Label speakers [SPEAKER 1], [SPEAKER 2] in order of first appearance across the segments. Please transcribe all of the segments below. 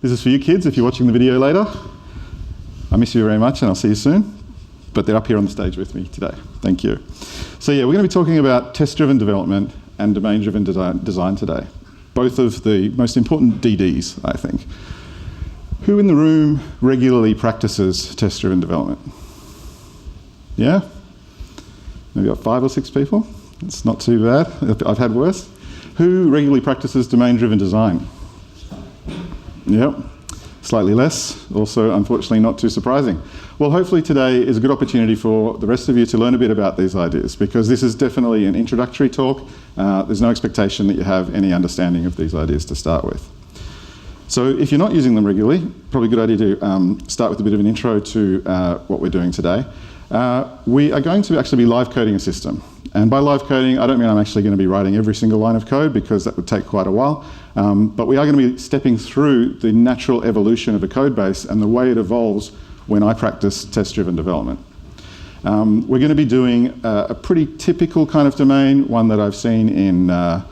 [SPEAKER 1] This is for you kids if you're watching the video later. I miss you very much and I'll see you soon. But they're up here on the stage with me today. Thank you. So yeah, we're going to be talking about test-driven development and domain-driven design today. Both of the most important DDs, I think. Who in the room regularly practices test-driven development? Yeah? Maybe got 5 or 6 people. It's not too bad. I've had worse. Who regularly practices domain-driven design? Yep. Slightly less. Also, unfortunately, not too surprising. Well, hopefully today is a good opportunity for the rest of you to learn a bit about these ideas, because this is definitely an introductory talk. There's no expectation that you have any understanding of these ideas to start with. So if you're not using them regularly, probably a good idea to start with a bit of an intro to what we're doing today. We are going to actually be live coding a system. And by live coding, I don't mean I'm actually going to be writing every single line of code, because that would take quite a while. But we are going to be stepping through the natural evolution of a code base and the way it evolves when I practice test-driven development. We're going to be doing a pretty typical kind of domain, one that I've seen in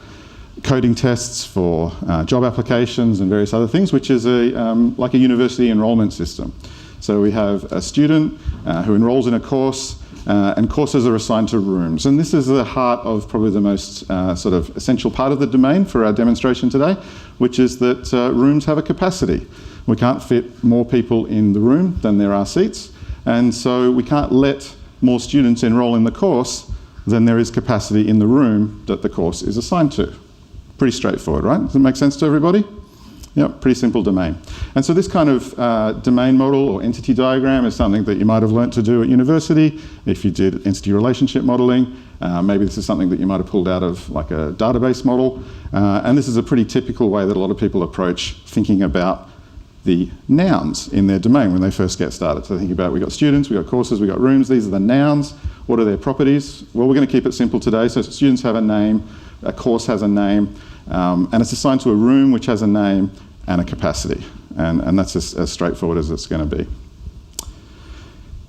[SPEAKER 1] coding tests for job applications and various other things, which is like a university enrollment system. So we have a student who enrolls in a course, and courses are assigned to rooms. And this is the heart of probably the most sort of essential part of the domain for our demonstration today, which is that rooms have a capacity. We can't fit more people in the room than there are seats, and so we can't let more students enroll in the course than there is capacity in the room that the course is assigned to. Pretty straightforward, right? Does it make sense to everybody? Yep, pretty simple domain. And so this kind of domain model or entity diagram is something that you might have learnt to do at university. If you did entity relationship modeling, maybe this is something that you might have pulled out of like a database model. And this is a pretty typical way that a lot of people approach thinking about the nouns in their domain when they first get started. So think about, we've got students, we've got courses, we've got rooms. These are the nouns. What are their properties? Well, we're going to keep it simple today. So students have a name, a course has a name, and it's assigned to a room which has a name and a capacity. And that's as straightforward as it's going to be.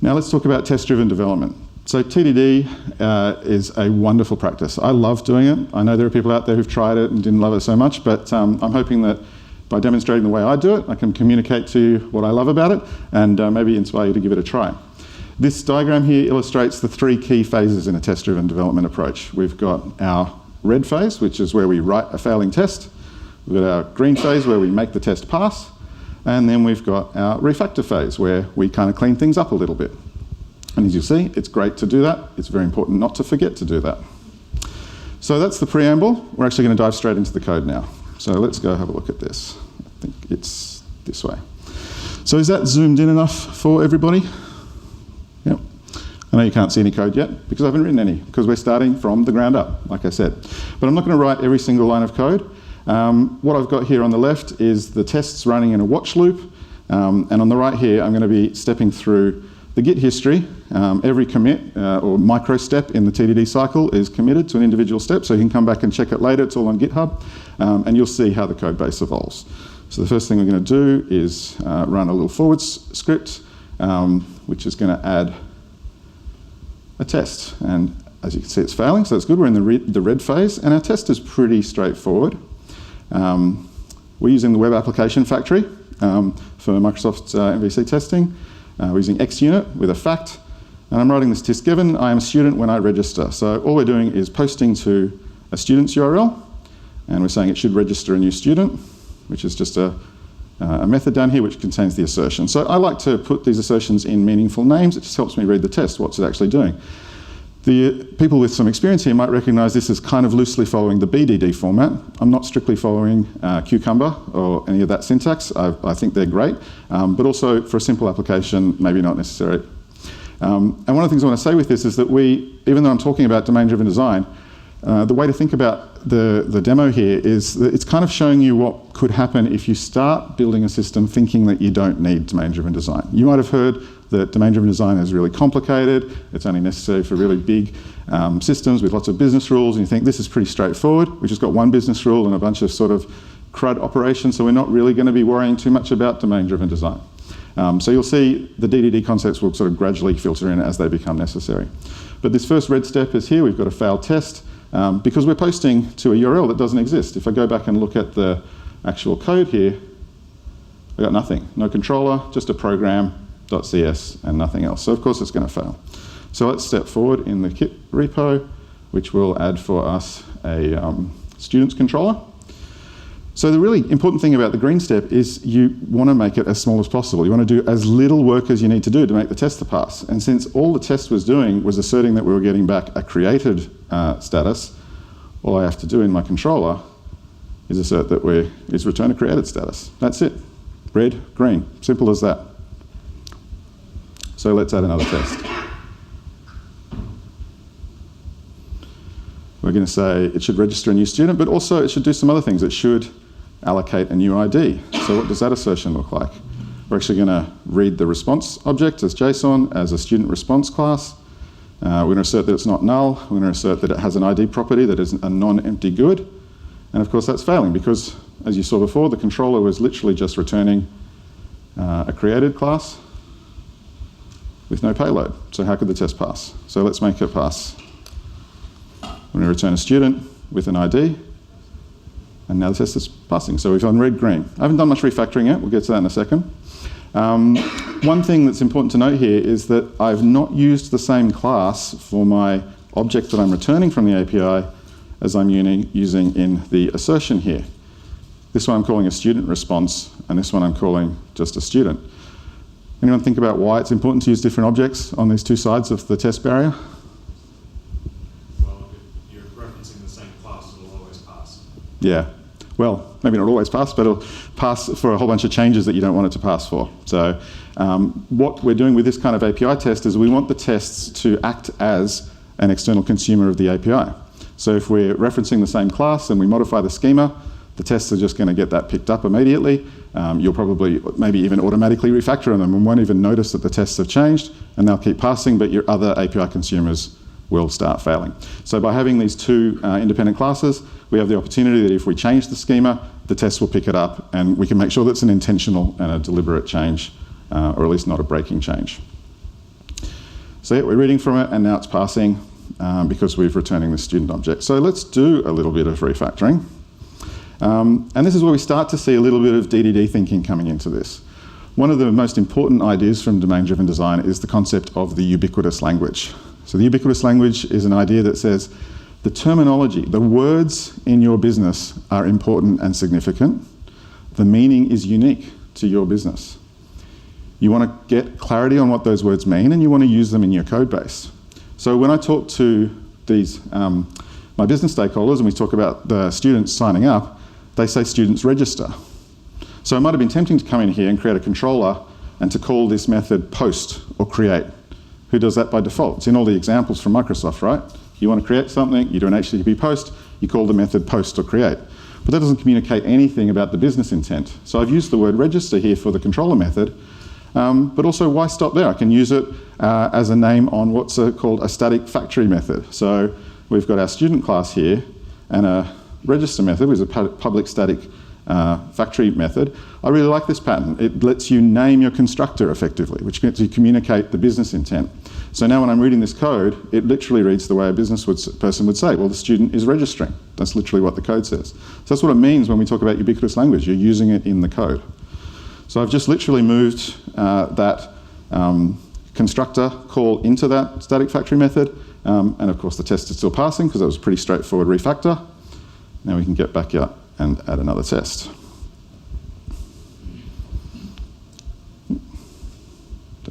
[SPEAKER 1] Now let's talk about test-driven development. So TDD is a wonderful practice. I love doing it. I know there are people out there who've tried it and didn't love it so much, but I'm hoping that by demonstrating the way I do it, I can communicate to you what I love about it and maybe inspire you to give it a try. This diagram here illustrates the 3 key phases in a test-driven development approach. We've got our red phase, which is where we write a failing test. We've got our green phase, where we make the test pass. And then we've got our refactor phase, where we kind of clean things up a little bit. And as you see, it's great to do that. It's very important not to forget to do that. So that's the preamble. We're actually going to dive straight into the code now. So let's go have a look at this. I think it's this way. So is that zoomed in enough for everybody? Yep. I know you can't see any code yet because I haven't written any, because we're starting from the ground up, like I said. But I'm not going to write every single line of code. What I've got here on the left is the tests running in a watch loop. And on the right here, I'm going to be stepping through the Git history. Every commit or micro step in the TDD cycle is committed to an individual step, so you can come back and check it later. It's all on GitHub, and you'll see how the code base evolves. So the first thing we're going to do is run a little forward script, which is going to add a test. And as you can see, it's failing, so that's good. We're in the red phase, and our test is pretty straightforward. We're using the Web Application Factory for Microsoft's MVC testing. We're using XUnit with a fact, and I'm writing this test given. I am a student when I register. So all we're doing is posting to a student's URL, and we're saying it should register a new student, which is just a method down here which contains the assertion. So I like to put these assertions in meaningful names. It just helps me read the test. What's it actually doing? The people with some experience here might recognize this as kind of loosely following the BDD format. I'm not strictly following Cucumber or any of that syntax. I think they're great, but also for a simple application, maybe not necessary. And one of the things I want to say with this is that even though I'm talking about domain-driven design, the way to think about the demo here is that it's kind of showing you what could happen if you start building a system thinking that you don't need domain-driven design. You might have heard that domain-driven design is really complicated. It's only necessary for really big systems with lots of business rules, and you think this is pretty straightforward. We've just got one business rule and a bunch of sort of CRUD operations, so we're not really going to be worrying too much about domain-driven design. So you'll see the DDD concepts will sort of gradually filter in as they become necessary. But this first red step is here. We've got a failed test because we're posting to a URL that doesn't exist. If I go back and look at the actual code here, I got nothing. No controller, just a program.cs and nothing else. So of course it's going to fail. So let's step forward in the Kit repo, which will add for us a students controller. So the really important thing about the green step is you want to make it as small as possible. You want to do as little work as you need to do to make the test to pass. And since all the test was doing was asserting that we were getting back a created status, all I have to do in my controller is assert that is return a created status. That's it. Red, green. Simple as that. So let's add another test. We're going to say it should register a new student, but also it should do some other things. It should allocate a new ID. So what does that assertion look like? We're actually going to read the response object as JSON, as a student response class. We're going to assert that it's not null. We're going to assert that it has an ID property that is a non-empty good. And of course that's failing because, as you saw before, the controller was literally just returning a created class with no payload. So how could the test pass? So let's make it pass. We're going to return a student with an ID, and now the test is passing. So we've done red, green. I haven't done much refactoring yet. We'll get to that in a second. One thing that's important to note here is that I've not used the same class for my object that I'm returning from the API as I'm using in the assertion here. This one I'm calling a student response, and this one I'm calling just a student. Anyone think about why it's important to use different objects on these two sides of the test barrier?
[SPEAKER 2] Well, if you're referencing the same class, it'll always pass.
[SPEAKER 1] Yeah. Well, maybe not always pass, but it'll pass for a whole bunch of changes that you don't want it to pass for. So what we're doing with this kind of API test is we want the tests to act as an external consumer of the API. So if we're referencing the same class and we modify the schema, the tests are just going to get that picked up immediately. You'll probably maybe even automatically refactor them and won't even notice that the tests have changed, and they'll keep passing, but your other API consumers will start failing. So by having these two independent classes, we have the opportunity that if we change the schema, the test will pick it up, and we can make sure that's an intentional and a deliberate change, or at least not a breaking change. So yeah, we're reading from it, and now it's passing because we're returning the student object. So let's do a little bit of refactoring. And this is where we start to see a little bit of DDD thinking coming into this. One of the most important ideas from domain-driven design is the concept of the ubiquitous language. So the ubiquitous language is an idea that says the terminology, the words in your business are important and significant. The meaning is unique to your business. You want to get clarity on what those words mean, and you want to use them in your code base. So when I talk to these my business stakeholders and we talk about the students signing up, they say students register. So it might have been tempting to come in here and create a controller and to call this method post or create. Who does that by default? It's in all the examples from Microsoft, right? You want to create something, you do an HTTP post, you call the method post or create. But that doesn't communicate anything about the business intent. So I've used the word register here for the controller method, but also why stop there? I can use it as a name on what's called a static factory method. So we've got our student class here and a register method, which is a public static factory method. I really like this pattern. It lets you name your constructor effectively, which lets you communicate the business intent. So now when I'm reading this code, it literally reads the way a business person would say, well, the student is registering. That's literally what the code says. So that's what it means when we talk about ubiquitous language. You're using it in the code. So I've just literally moved that constructor call into that static factory method. And of course the test is still passing because that was a pretty straightforward refactor. Now we can get back up and add another test. Don't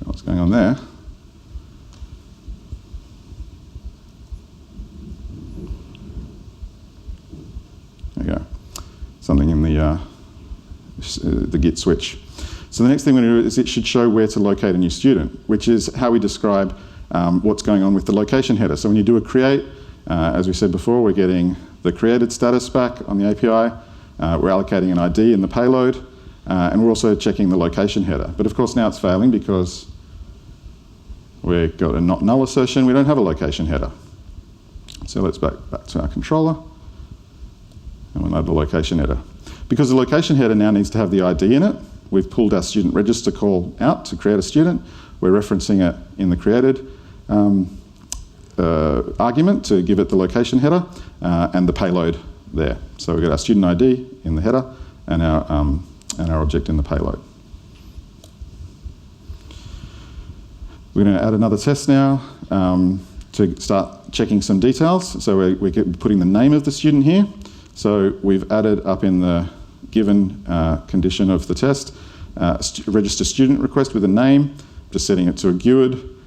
[SPEAKER 1] know what's going on there. There we go. Something in the Git switch. So the next thing we're going to do is it should show where to locate a new student, which is how we describe what's going on with the location header. So when you do a create, as we said before, we're getting the created status back on the API. We're allocating an ID in the payload, and we're also checking the location header. But of course now it's failing because we've got a not null assertion. We don't have a location header. So let's back to our controller, and we'll add the location header. Because the location header now needs to have the ID in it, we've pulled our student register call out to create a student. We're referencing it in the created argument to give it the location header and the payload there. So we've got our student ID in the header and our object in the payload. We're going to add another test now to start checking some details. So we're putting the name of the student here. So we've added up in the given condition of the test, register student request with a name, just setting it to a GUID,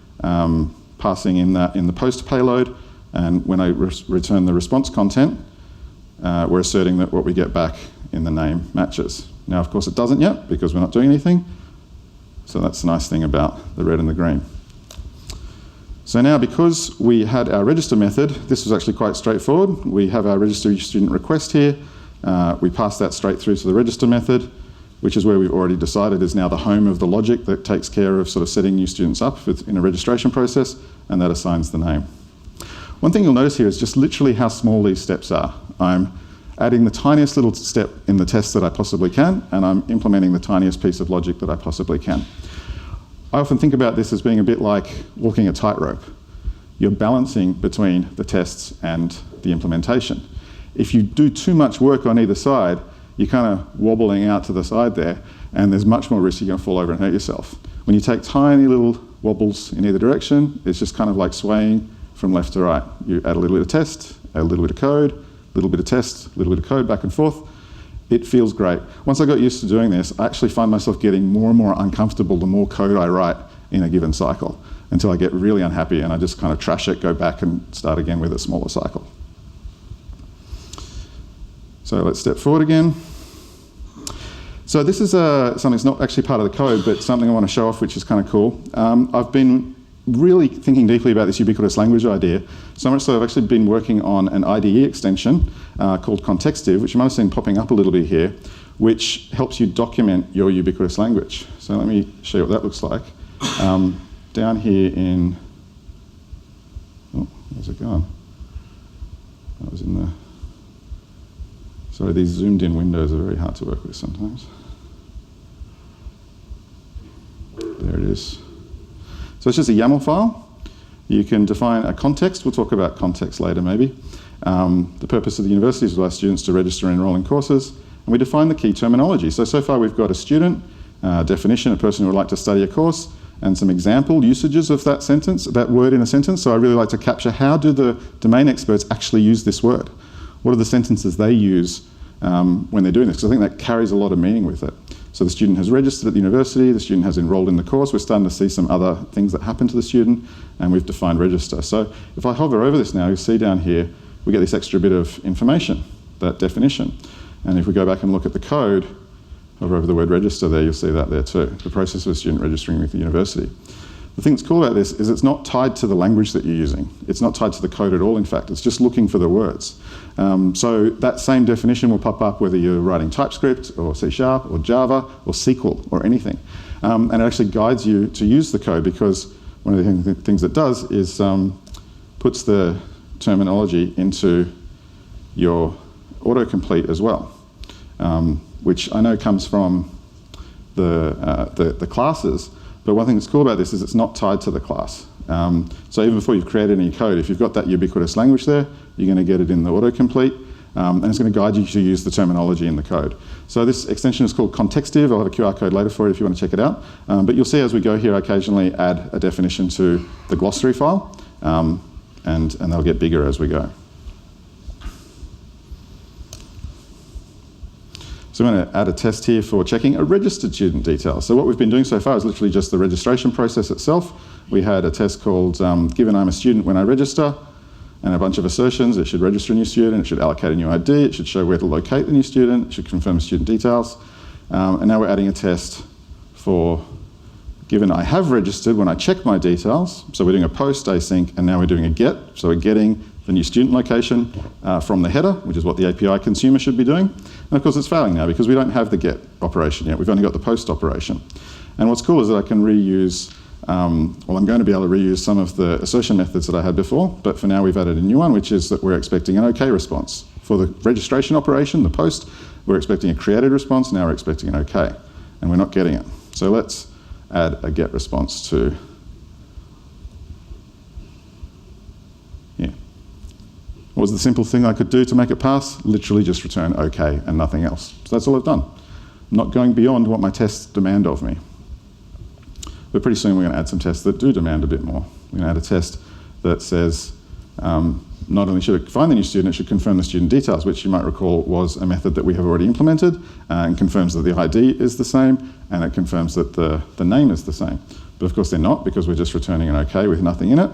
[SPEAKER 1] passing in that in the post payload, and when I return the response content, we're asserting that what we get back in the name matches. Now, of course, it doesn't yet because we're not doing anything. So that's the nice thing about the red and the green. So now, because we had our register method, this was actually quite straightforward. We have our register student request here. We pass that straight through to the register method, which is where we've already decided is now the home of the logic that takes care of sort of setting new students up in a registration process, and that assigns the name. One thing you'll notice here is just literally how small these steps are. I'm adding the tiniest little step in the test that I possibly can, and I'm implementing the tiniest piece of logic that I possibly can. I often think about this as being a bit like walking a tightrope. You're balancing between the tests and the implementation. If you do too much work on either side, you're kind of wobbling out to the side there, and there's much more risk you're going to fall over and hurt yourself. When you take tiny little wobbles in either direction, it's just kind of like swaying from left to right. You add a little bit of test, add a little bit of code, a little bit of test, a little bit of code, back and forth. It feels great. Once I got used to doing this, I actually find myself getting more and more uncomfortable the more code I write in a given cycle, until I get really unhappy and I just kind of trash it, go back and start again with a smaller cycle. So let's step forward again. So this is something that's not actually part of the code, but something I want to show off, which is kind of cool. I've been really thinking deeply about this ubiquitous language idea, so much so I've actually been working on an IDE extension called Contextive, which you might have seen popping up a little bit here, which helps you document your ubiquitous language. So let me show you what that looks like. Down here in, oh, where's it gone? That was in the, sorry, these zoomed in windows are very hard to work with sometimes. There it is. So it's just a YAML file. You can define a context. We'll talk about context later maybe. The purpose of the university is to allow students to register and enroll in courses. And we define the key terminology. So far we've got a student, definition, a person who would like to study a course, and some example usages of that sentence, that word in a sentence. So I really like to capture how do the domain experts actually use this word? What are the sentences they use when they're doing this? Because I think that carries a lot of meaning with it. So the student has registered at the university, the student has enrolled in the course, we're starting to see some other things that happen to the student, and we've defined register. So if I hover over this now, you see down here, we get this extra bit of information, that definition. And if we go back and look at the code, hover over the word register there, you'll see that there too, the process of a student registering with the university. The thing that's cool about this is it's not tied to the language that you're using. It's not tied to the code at all, in fact. It's just looking for the words. So that same definition will pop up whether you're writing TypeScript or C# or Java or SQL or anything. And it actually guides you to use the code, because one of the things it does is puts the terminology into your autocomplete as well, which I know comes from the classes. But one thing that's cool about this is it's not tied to the class. So even before you've created any code, if you've got that ubiquitous language there, you're going to get it in the autocomplete, and it's going to guide you to use the terminology in the code. So this extension is called Contextive. I'll have a QR code later for it if you want to check it out. But you'll see as we go here, I occasionally add a definition to the glossary file, and they'll get bigger as we go. So I'm going to add a test here for checking a registered student detail. So what we've been doing so far is literally just the registration process itself. We had a test called given I'm a student when I register, and a bunch of assertions. It should register a new student, it should allocate a new ID, it should show where to locate the new student, it should confirm student details. And now we're adding a test for given I have registered when I check my details. So we're doing a post async, and now we're doing a get. So we're getting the new student location from the header, which is what the API consumer should be doing. And of course it's failing now because we don't have the get operation yet. We've only got the post operation. And what's cool is that I can reuse, well, I'm going to be able to reuse some of the assertion methods that I had before, but for now we've added a new one, which is that we're expecting an OK response. For the registration operation, the post, we're expecting a created response, now we're expecting an OK, and we're not getting it. So let's add a get response to, what was the simple thing I could do to make it pass? Literally just return OK and nothing else. So that's all I've done. I'm not going beyond what my tests demand of me. But pretty soon we're going to add some tests that do demand a bit more. We're going to add a test that says not only should it find the new student, it should confirm the student details, which you might recall was a method that we have already implemented, and confirms that the ID is the same, and it confirms that the name is the same. But of course they're not, because we're just returning an OK with nothing in it.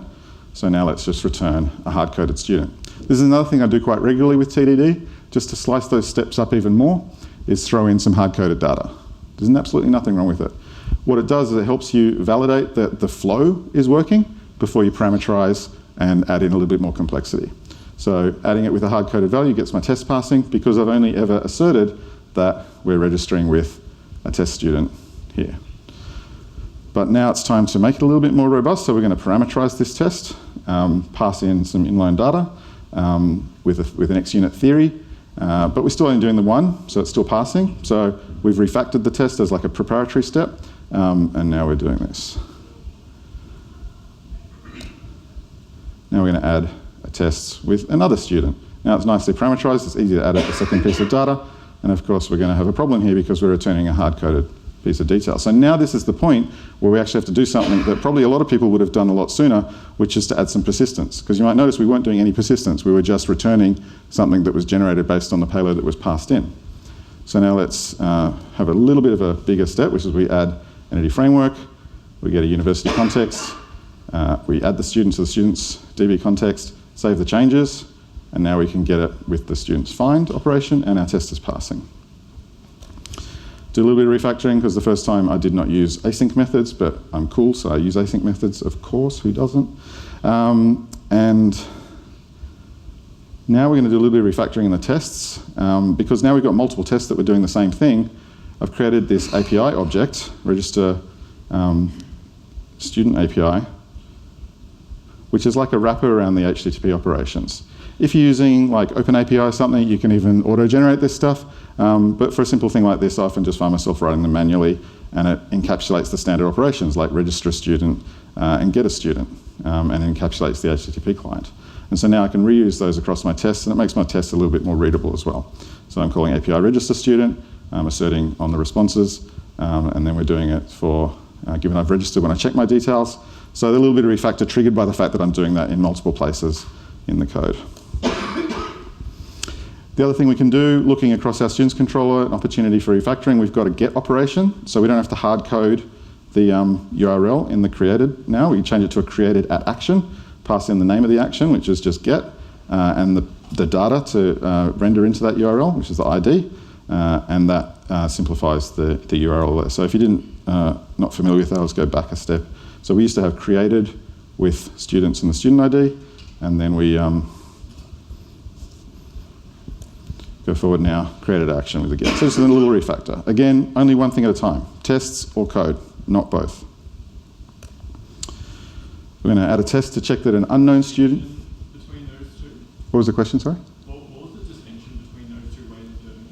[SPEAKER 1] So now let's just return a hard-coded student. This is another thing I do quite regularly with TDD, just to slice those steps up even more, is throw in some hard-coded data. There's absolutely nothing wrong with it. What it does is it helps you validate that the flow is working before you parameterize and add in a little bit more complexity. So adding it with a hard-coded value gets my test passing, because I've only ever asserted that we're registering with a test student here. But now it's time to make it a little bit more robust, so we're going to parameterize this test, pass in some inline data with an X-unit theory, but we're still only doing the one, so it's still passing. So we've refactored the test as like a preparatory step, and now we're doing this. Now we're going to add a test with another student. Now it's nicely parameterized, it's easy to add a second piece of data, and of course we're going to have a problem here because we're returning a hard-coded piece of detail. So now this is the point where we actually have to do something that probably a lot of people would have done a lot sooner, which is to add some persistence. Because you might notice we weren't doing any persistence, we were just returning something that was generated based on the payload that was passed in. So now let's have a little bit of a bigger step, which is we add entity framework, we get a university context, we add the student to the student's DB context, save the changes, and now we can get it with the student's find operation, and our test is passing. Do a little bit of refactoring, because the first time I did not use async methods, but I'm cool, so I use async methods, of course, who doesn't? And now we're going to do a little bit of refactoring in the tests, because now we've got multiple tests that were doing the same thing. I've created this API object, register student API, which is like a wrapper around the HTTP operations. If you're using like OpenAPI or something, you can even auto-generate this stuff. But for a simple thing like this, I often just find myself writing them manually, and it encapsulates the standard operations like register a student and get a student, and encapsulates the HTTP client. And so now I can reuse those across my tests, and it makes my tests a little bit more readable as well. So I'm calling API register student, asserting on the responses, and then we're doing it for, given I've registered when I check my details. So a little bit of refactor triggered by the fact that I'm doing that in multiple places in the code. The other thing we can do, looking across our students controller, an opportunity for refactoring, we've got a get operation, so we don't have to hard code the URL in the created now. We can change it to a created at action, pass in the name of the action, which is just get, and the data to render into that URL, which is the ID, and that simplifies the URL there. So if you didn't, not familiar with that, let's go back a step. So we used to have created with students and the student ID, and then we go forward now, created action with a get. So this is a little refactor. Again, only one thing at a time, tests or code, not both. We're going to add a test to check that an unknown student...
[SPEAKER 2] Between those two?
[SPEAKER 1] What was the question, sorry?
[SPEAKER 2] What was the distinction between those two ways of doing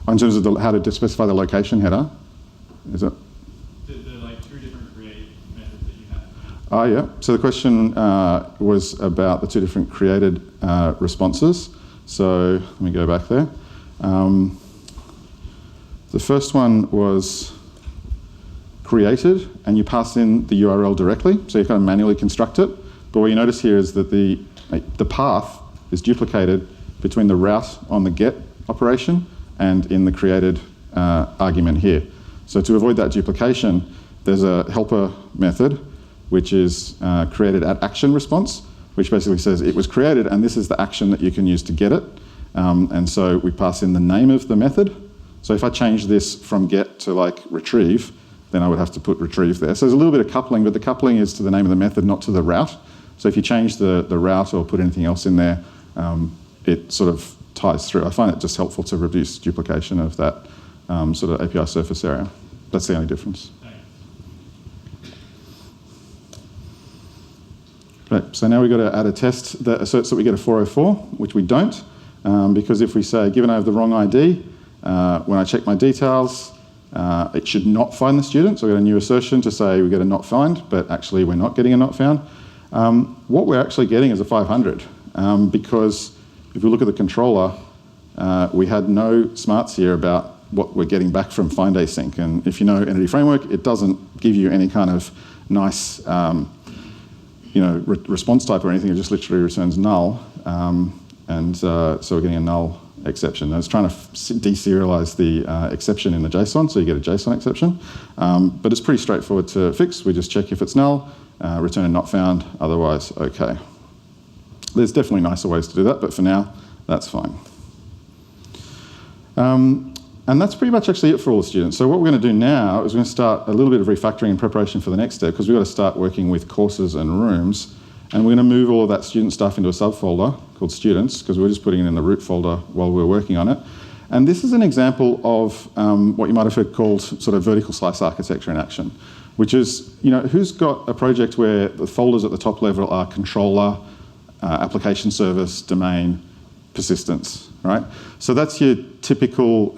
[SPEAKER 2] it?
[SPEAKER 1] In terms of how to specify the location header? Is it?
[SPEAKER 2] The like two different create methods that you had.
[SPEAKER 1] Oh, yeah. So the question was about the two different created responses. So let me go back there. The first one was created, and you pass in the URL directly, so you kind of manually construct it. But what you notice here is that the path is duplicated between the route on the get operation and in the created argument here. So to avoid that duplication, there's a helper method, which is created at action response, which basically says it was created and this is the action that you can use to get it. And so we pass in the name of the method. So if I change this from get to like retrieve, then I would have to put retrieve there. So there's a little bit of coupling, but the coupling is to the name of the method, not to the route. So if you change the route or put anything else in there, it sort of ties through. I find it just helpful to reduce duplication of that sort of API surface area. That's the only difference. Right, so now we've got to add a test that asserts that we get a 404, which we don't, because if we say, given I have the wrong ID, when I check my details, it should not find the student. So we've got a new assertion to say we get a not find, but actually we're not getting a not found. What we're actually getting is a 500, because if we look at the controller, we had no smarts here about what we're getting back from find async. And if you know Entity Framework, it doesn't give you any kind of nice response type or anything. It just literally returns null. So we're getting a null exception. I was trying to deserialize the exception in the JSON, so you get a JSON exception. But it's pretty straightforward to fix. We just check if it's null, return not found, otherwise okay. There's definitely nicer ways to do that, but for now, that's fine. And that's pretty much actually it for all the students. So what we're going to do now is we're going to start a little bit of refactoring in preparation for the next step, because we've got to start working with courses and rooms. And we're going to move all of that student stuff into a subfolder called students, because we're just putting it in the root folder while we're working on it. And this is an example of what you might have heard called sort of vertical slice architecture in action, which is, who's got a project where the folders at the top level are controller, application service, domain, persistence, right? So that's your typical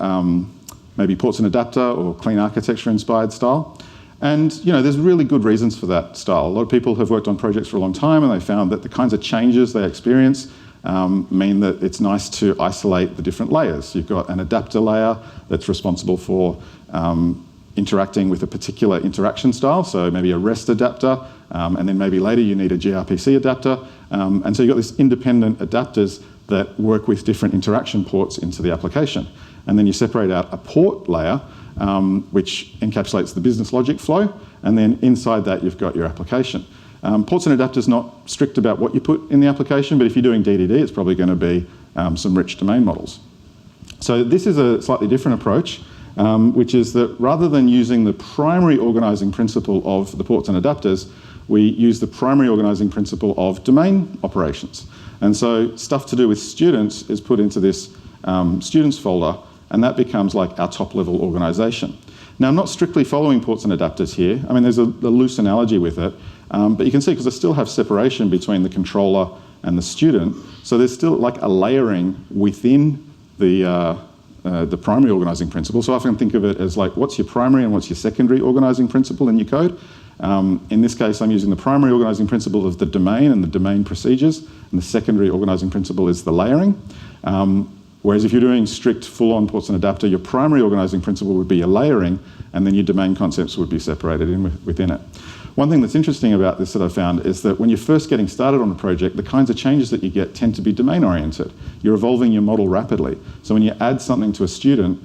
[SPEAKER 1] maybe ports and adapter or clean architecture inspired style. And there's really good reasons for that style. A lot of people have worked on projects for a long time, and they found that the kinds of changes they experience mean that it's nice to isolate the different layers. You've got an adapter layer that's responsible for interacting with a particular interaction style, so maybe a REST adapter, and then maybe later you need a gRPC adapter. And so you've got these independent adapters that work with different interaction ports into the application. And then you separate out a port layer, which encapsulates the business logic flow, and then inside that you've got your application. Ports and adapters not strict about what you put in the application, but if you're doing DDD, it's probably going to be some rich domain models. So this is a slightly different approach, which is that rather than using the primary organizing principle of the ports and adapters, we use the primary organizing principle of domain operations. And so stuff to do with students is put into this students folder, and that becomes like our top level organization. Now, I'm not strictly following ports and adapters here. I mean, there's a loose analogy with it, but you can see because I still have separation between the controller and the student, so there's still like a layering within the primary organizing principle. So I often think of it as like, what's your primary and what's your secondary organizing principle in your code? In this case, I'm using the primary organizing principle of the domain and the domain procedures, and the secondary organizing principle is the layering. Whereas if you're doing strict full-on ports and adapter, your primary organizing principle would be your layering, and then your domain concepts would be separated within it. One thing that's interesting about this that I've found is that when you're first getting started on a project, the kinds of changes that you get tend to be domain-oriented. You're evolving your model rapidly. So when you add something to a student,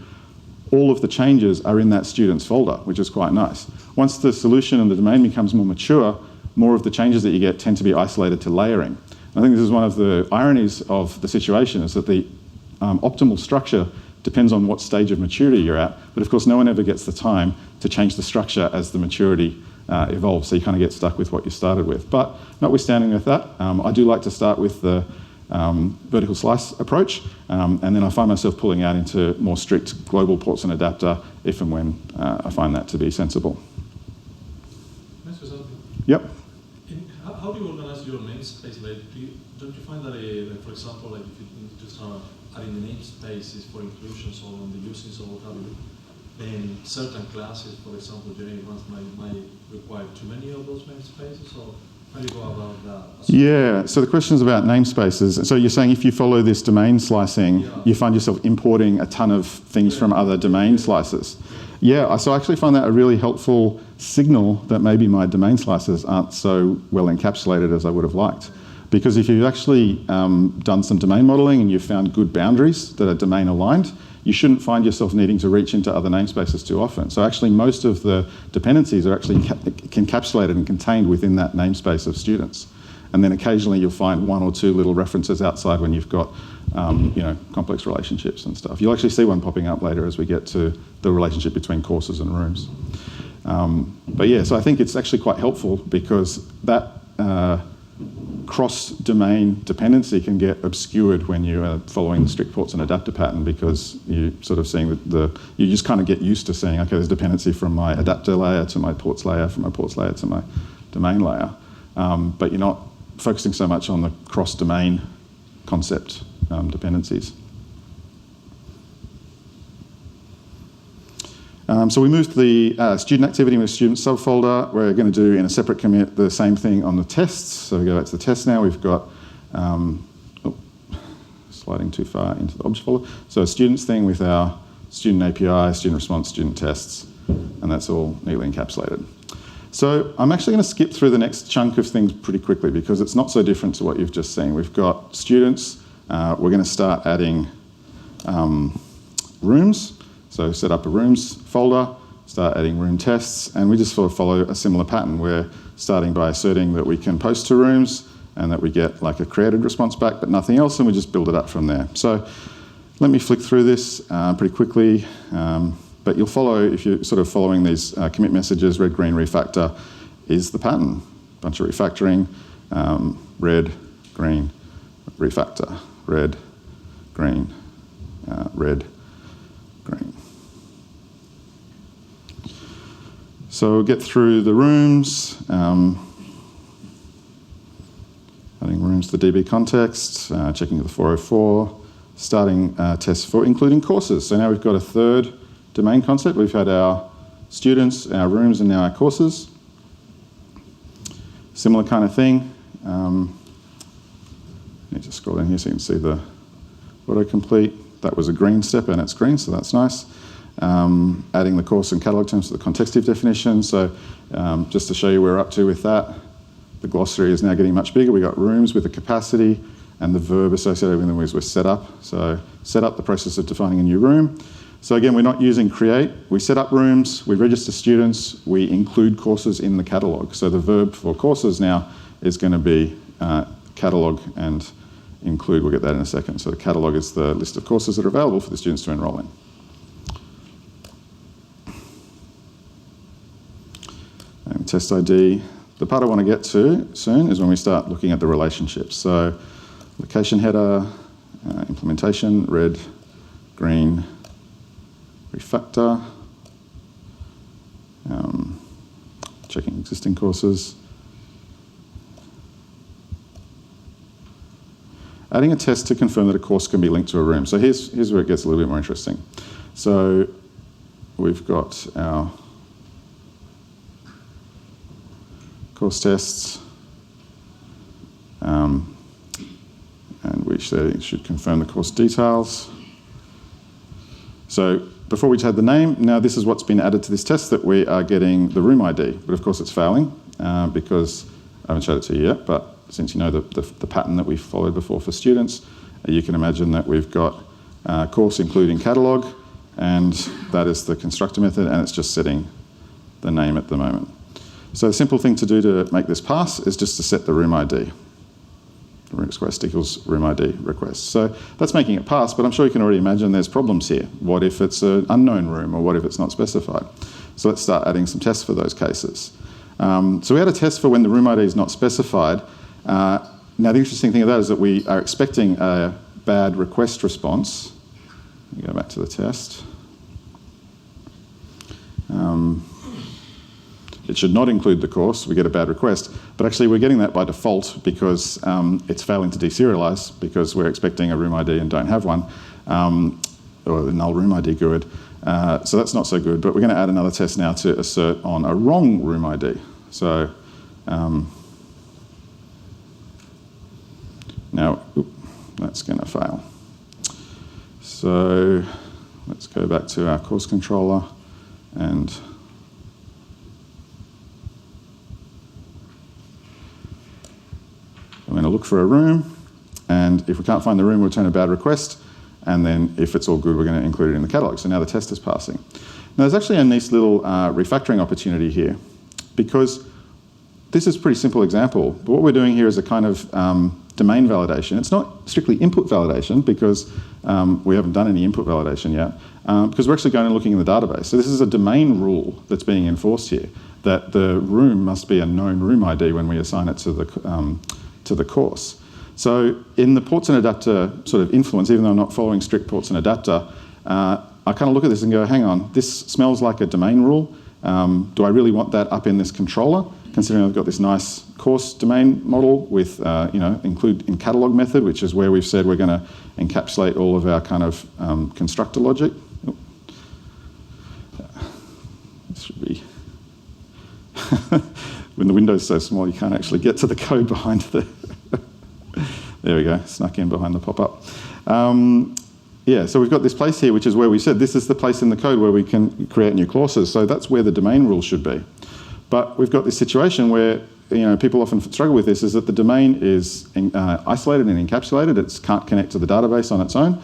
[SPEAKER 1] all of the changes are in that student's folder, which is quite nice. Once the solution and the domain becomes more mature, more of the changes that you get tend to be isolated to layering. I think this is one of the ironies of the situation, is that the optimal structure depends on what stage of maturity you're at, but of course no one ever gets the time to change the structure as the maturity evolves, so you kind of get stuck with what you started with. But notwithstanding with that, I do like to start with the vertical slice approach, and then I find myself pulling out into more strict global ports and adapter if and when I find that to be sensible. Yep.
[SPEAKER 3] How do you organize your namespace? Like, don't you find that, for example, like if you just adding the namespaces for inclusions or on the uses or what have you, then certain classes, for example, generic ones might require too many of those namespaces, or how do you go about that?
[SPEAKER 1] Yeah, so the question is about namespaces. So you're saying if you follow this domain slicing, you find yourself importing a ton of things from other domain slices. Yeah, so I actually find that a really helpful signal that maybe my domain slices aren't so well encapsulated as I would have liked. Because if you've actually done some domain modeling and you've found good boundaries that are domain aligned, you shouldn't find yourself needing to reach into other namespaces too often. So actually most of the dependencies are actually encapsulated and contained within that namespace of students. And then occasionally you'll find one or two little references outside when you've got complex relationships and stuff. You'll actually see one popping up later as we get to the relationship between courses and rooms. But yeah, so I think it's actually quite helpful because that cross-domain dependency can get obscured when you are following the strict ports and adapter pattern, because you're sort of seeing you just kind of get used to saying, okay, there's dependency from my adapter layer to my ports layer, from my ports layer to my domain layer. But you're not focusing so much on the cross-domain concept dependencies. So we moved the student activity with student subfolder. We're going to do in a separate commit the same thing on the tests. So we go back to the test now. We've got, sliding too far into the object folder. So a students thing with our student API, student response, student tests, and that's all neatly encapsulated. So I'm actually going to skip through the next chunk of things pretty quickly because it's not so different to what you've just seen. We've got students. We're going to start adding rooms. So set up a rooms folder, start adding room tests, and we just sort of follow a similar pattern. We're starting by asserting that we can post to rooms and that we get like a created response back, but nothing else, and we just build it up from there. So let me flick through this pretty quickly. But you'll follow, if you're sort of following these commit messages, red, green, refactor is the pattern. Bunch of refactoring, red, green, refactor, red, green, red, green. So we'll get through the rooms, adding rooms to the DB context, checking the 404, starting tests for including courses. So now we've got a third domain concept. We've had our students, our rooms, and now our courses. Similar kind of thing. Need to scroll down here so you can see the autocomplete. That was a green step and it's green, so that's nice. Adding the course and catalogue terms to the contextive definition. So just to show you where we're up to with that, the glossary is now getting much bigger. We've got rooms with a capacity and the verb associated with them was set up. So set up the process of defining a new room. So again, we're not using create. We set up rooms, we register students, we include courses in the catalogue. So the verb for courses now is going to be catalogue and include. We'll get that in a second. So the catalogue is the list of courses that are available for the students to enrol in. And test ID. The part I want to get to soon is when we start looking at the relationships. So location header, implementation, red, green, refactor, checking existing courses. Adding a test to confirm that a course can be linked to a room. So here's where it gets a little bit more interesting. So we've got our course tests, and we should confirm the course details. So before we had the name, now this is what's been added to this test, that we are getting the room ID. But of course it's failing because I haven't showed it to you yet, but since you know the pattern that we followed before for students, you can imagine that we've got course including catalogue, and that is the constructor method, and it's just setting the name at the moment. So the simple thing to do to make this pass is just to set the room ID. Room request equals room ID request. So that's making it pass, but I'm sure you can already imagine there's problems here. What if it's an unknown room, or what if it's not specified? So let's start adding some tests for those cases. So we had a test for when the room ID is not specified. Now the interesting thing of that is that we are expecting a bad request response. Let me go back to the test. It should not include the course, we get a bad request, but actually we're getting that by default because it's failing to deserialize because we're expecting a room ID and don't have one, or the null room ID GUID. So that's not so good, but we're going to add another test now to assert on a wrong room ID. So now, that's going to fail. So let's go back to our course controller and I'm going to look for a room, and if we can't find the room, we'll return a bad request, and then if it's all good, we're going to include it in the catalogue. So now the test is passing. Now there's actually a nice little refactoring opportunity here, because this is a pretty simple example, but what we're doing here is a kind of domain validation. It's not strictly input validation, because we haven't done any input validation yet, because we're actually going and looking in the database. So this is a domain rule that's being enforced here, that the room must be a known room ID when we assign it to the course. So in the ports and adapter sort of influence, even though I'm not following strict ports and adapter, I kind of look at this and go, hang on, this smells like a domain rule. Do I really want that up in this controller, considering I've got this nice course domain model with, include in catalog method, which is where we've said we're going to encapsulate all of our kind of constructor logic. This should be... When the window's so small, you can't actually get to the code behind the... There we go, snuck in behind the pop-up. Yeah, so we've got this place here, which is where we said this is the place in the code where we can create new clauses. So that's where the domain rule should be. But we've got this situation where people often struggle with this, is that the domain is isolated and encapsulated. It can't connect to the database on its own.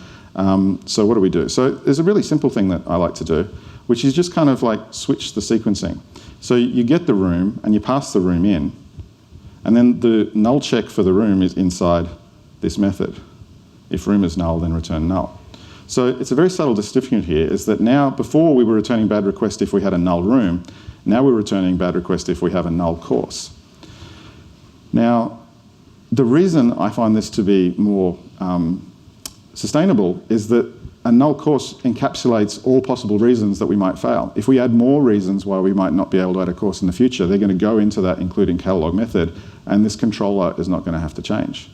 [SPEAKER 1] So what do we do? So there's a really simple thing that I like to do, which is just kind of like switch the sequencing. So you get the room and you pass the room in, and then the null check for the room is inside this method. If room is null, then return null. So it's a very subtle distinction here, is that now, before we were returning bad request if we had a null room, now we're returning bad request if we have a null course. Now, the reason I find this to be more sustainable is that a null course encapsulates all possible reasons that we might fail. If we add more reasons why we might not be able to add a course in the future, they're going to go into that including catalog method, and this controller is not going to have to change,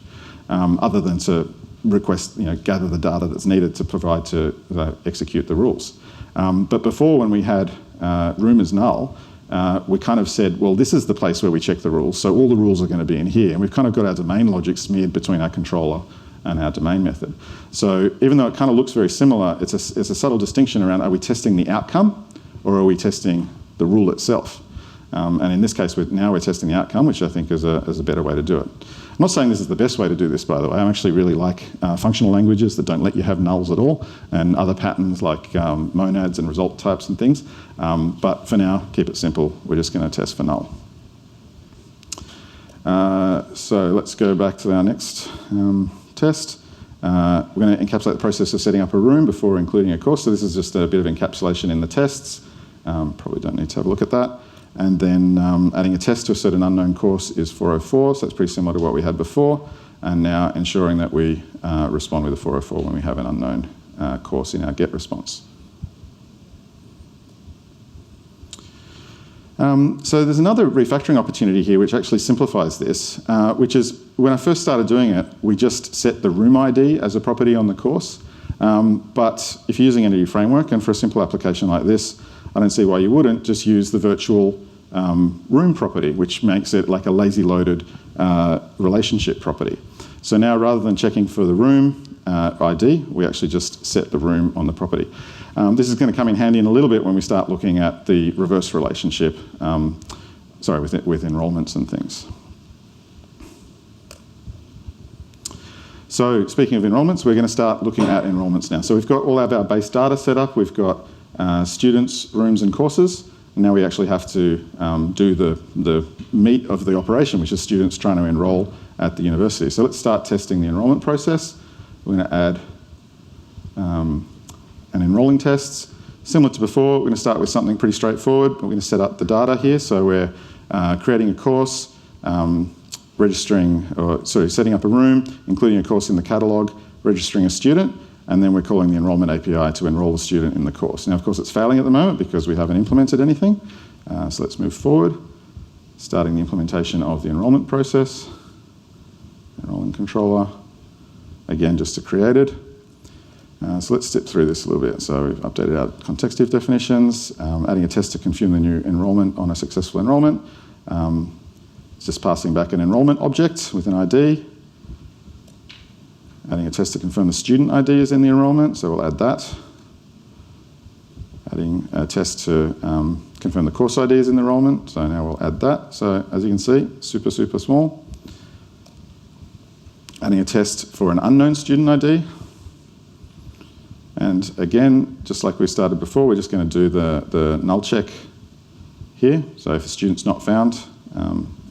[SPEAKER 1] other than to request, gather the data that's needed to provide to execute the rules. But before, when we had room as null, we kind of said, well, this is the place where we check the rules, so all the rules are going to be in here. And we've kind of got our domain logic smeared between our controller and our domain method. So even though it kind of looks very similar, it's a subtle distinction around, are we testing the outcome or are we testing the rule itself? And in this case, now we're testing the outcome, which I think is a better way to do it. I'm not saying this is the best way to do this, by the way. I actually really like functional languages that don't let you have nulls at all, and other patterns like monads and result types and things. But for now, keep it simple. We're just going to test for null. So let's go back to our next test. We're going to encapsulate the process of setting up a room before including a course. So this is just a bit of encapsulation in the tests. Probably don't need to have a look at that. And then adding a test to a certain unknown course is 404, so that's pretty similar to what we had before. And now ensuring that we respond with a 404 when we have an unknown course in our GET response. So there's another refactoring opportunity here which actually simplifies this, which is when I first started doing it, we just set the room ID as a property on the course. But if you're using NDC framework, and for a simple application like this, I don't see why you wouldn't just use the virtual room property, which makes it like a lazy loaded relationship property. So now rather than checking for the room ID, we actually just set the room on the property. This is going to come in handy in a little bit when we start looking at the reverse relationship, with enrolments and things. So speaking of enrolments, we're going to start looking at enrolments now. So we've got all of our base data set up. We've got students, rooms and courses. And now we actually have to do the meat of the operation, which is students trying to enrol at the university. So let's start testing the enrolment process. We're going to add an enrolling tests. Similar to before, we're going to start with something pretty straightforward. We're going to set up the data here. So we're creating a course, setting up a room, including a course in the catalogue, registering a student, and then we're calling the enrolment API to enrol the student in the course. Now, of course, it's failing at the moment because we haven't implemented anything. So let's move forward, starting the implementation of the enrolment process. Enrolling controller, again, just to create it. So let's step through this a little bit. So we've updated our contextive definitions, adding a test to confirm the new enrolment on a successful enrolment. It's just passing back an enrolment object with an ID. Adding a test to confirm the student ID is in the enrolment, so we'll add that. Adding a test to confirm the course ID is in the enrolment, so now we'll add that. So as you can see, super, super small. Adding a test for an unknown student ID. And again, just like we started before, we're just going to do the null check here. So if a student's not found,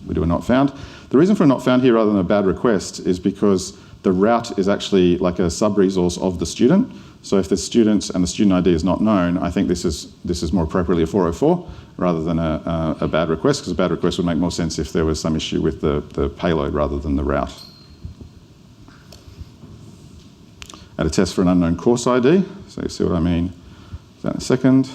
[SPEAKER 1] we do a not found. The reason for a not found here rather than a bad request is because the route is actually like a sub-resource of the student. So if the students and the student ID is not known, I think this is more appropriately a 404 rather than a bad request, because a bad request would make more sense if there was some issue with the payload rather than the route. Add a test for an unknown course ID. So you see what I mean in a second.